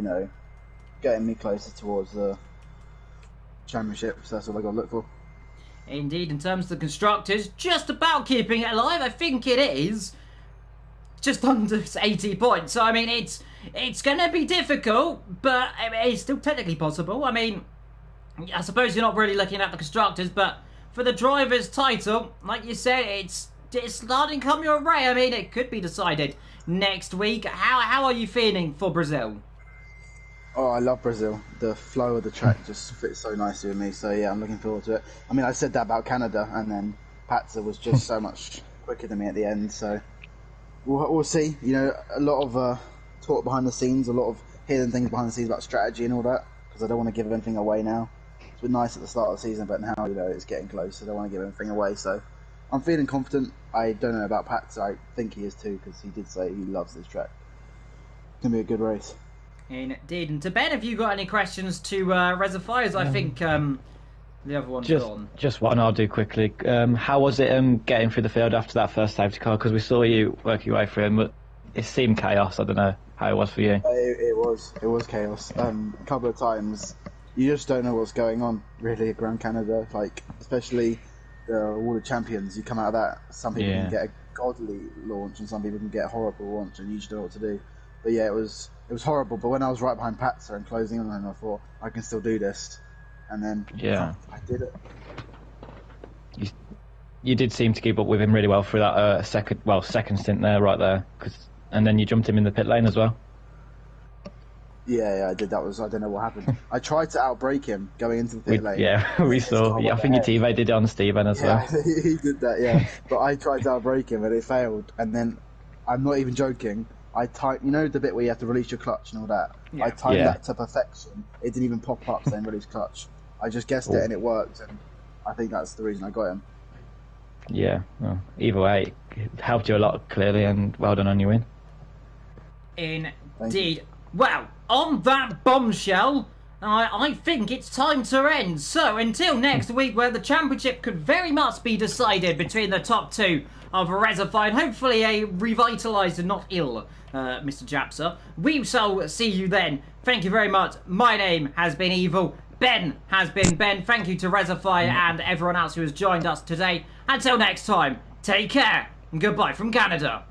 getting me closer towards the championship. So that's all I got to look for. Indeed, in terms of the constructors, just about keeping it alive. I think it is just under 80 points. So I mean, it's going to be difficult, but it's still technically possible. I mean, I suppose you're not really looking at the constructors, but for the drivers' title, like you said, it's starting to come your way. I mean, it could be decided next week. How are you feeling for Brazil? Oh, I love Brazil. The flow of the track just fits so nicely with me. So yeah, I'm looking forward to it. I mean, I said that about Canada, and then Patzer was just so much quicker than me at the end. So we'll see. A lot of talk behind the scenes, a lot of hidden things behind the scenes about strategy and all that. Because I don't want to give anything away now. It's been nice at the start of the season, but now it's getting close. So I don't want to give anything away. So I'm feeling confident. I don't know about Patzer. I think he is too, because he did say he loves this track. It's gonna be a good race. Indeed. And to Ben, have you got any questions to Reservoirs? I think the other one's gone. Just one I'll do quickly. How was it getting through the field after that first safety car? Because we saw you work your way through him, but it seemed chaos. I don't know how it was for you. It was chaos. A couple of times, you just don't know what's going on, really, at Grand Canada. Like, especially all the champions, you come out of that, some people can get a godly launch and some people can get a horrible launch, and you just don't know what to do. But yeah, it was horrible. But when I was right behind Patzer and closing in on him, I thought I can still do this, and then I did it. You did seem to keep up with him really well through that second stint there, right there, and then you jumped him in the pit lane as well. Yeah, I did. I don't know what happened. I tried to outbrake him going into the pit lane. Yeah, we saw. I think your teammate did it on Steven as well. Yeah, he did that, yeah. But I tried to outbrake him and it failed. And then, I'm not even joking, I typed, the bit where you have to release your clutch and all that? Yeah. I typed that to perfection. It didn't even pop up saying release clutch. I just guessed it and it worked. And I think that's the reason I got him. Yeah, well, either way, it helped you a lot, clearly, and well done on your win. Indeed. Well, on that bombshell, I think it's time to end. So until next week, where the championship could very much be decided between the top two of Rezify and hopefully a revitalised and not ill Mr. Japser. We shall see you then. Thank you very much. My name has been Evil. Ben has been Ben. Thank you to Rezify and everyone else who has joined us today. Until next time, take care and goodbye from Canada.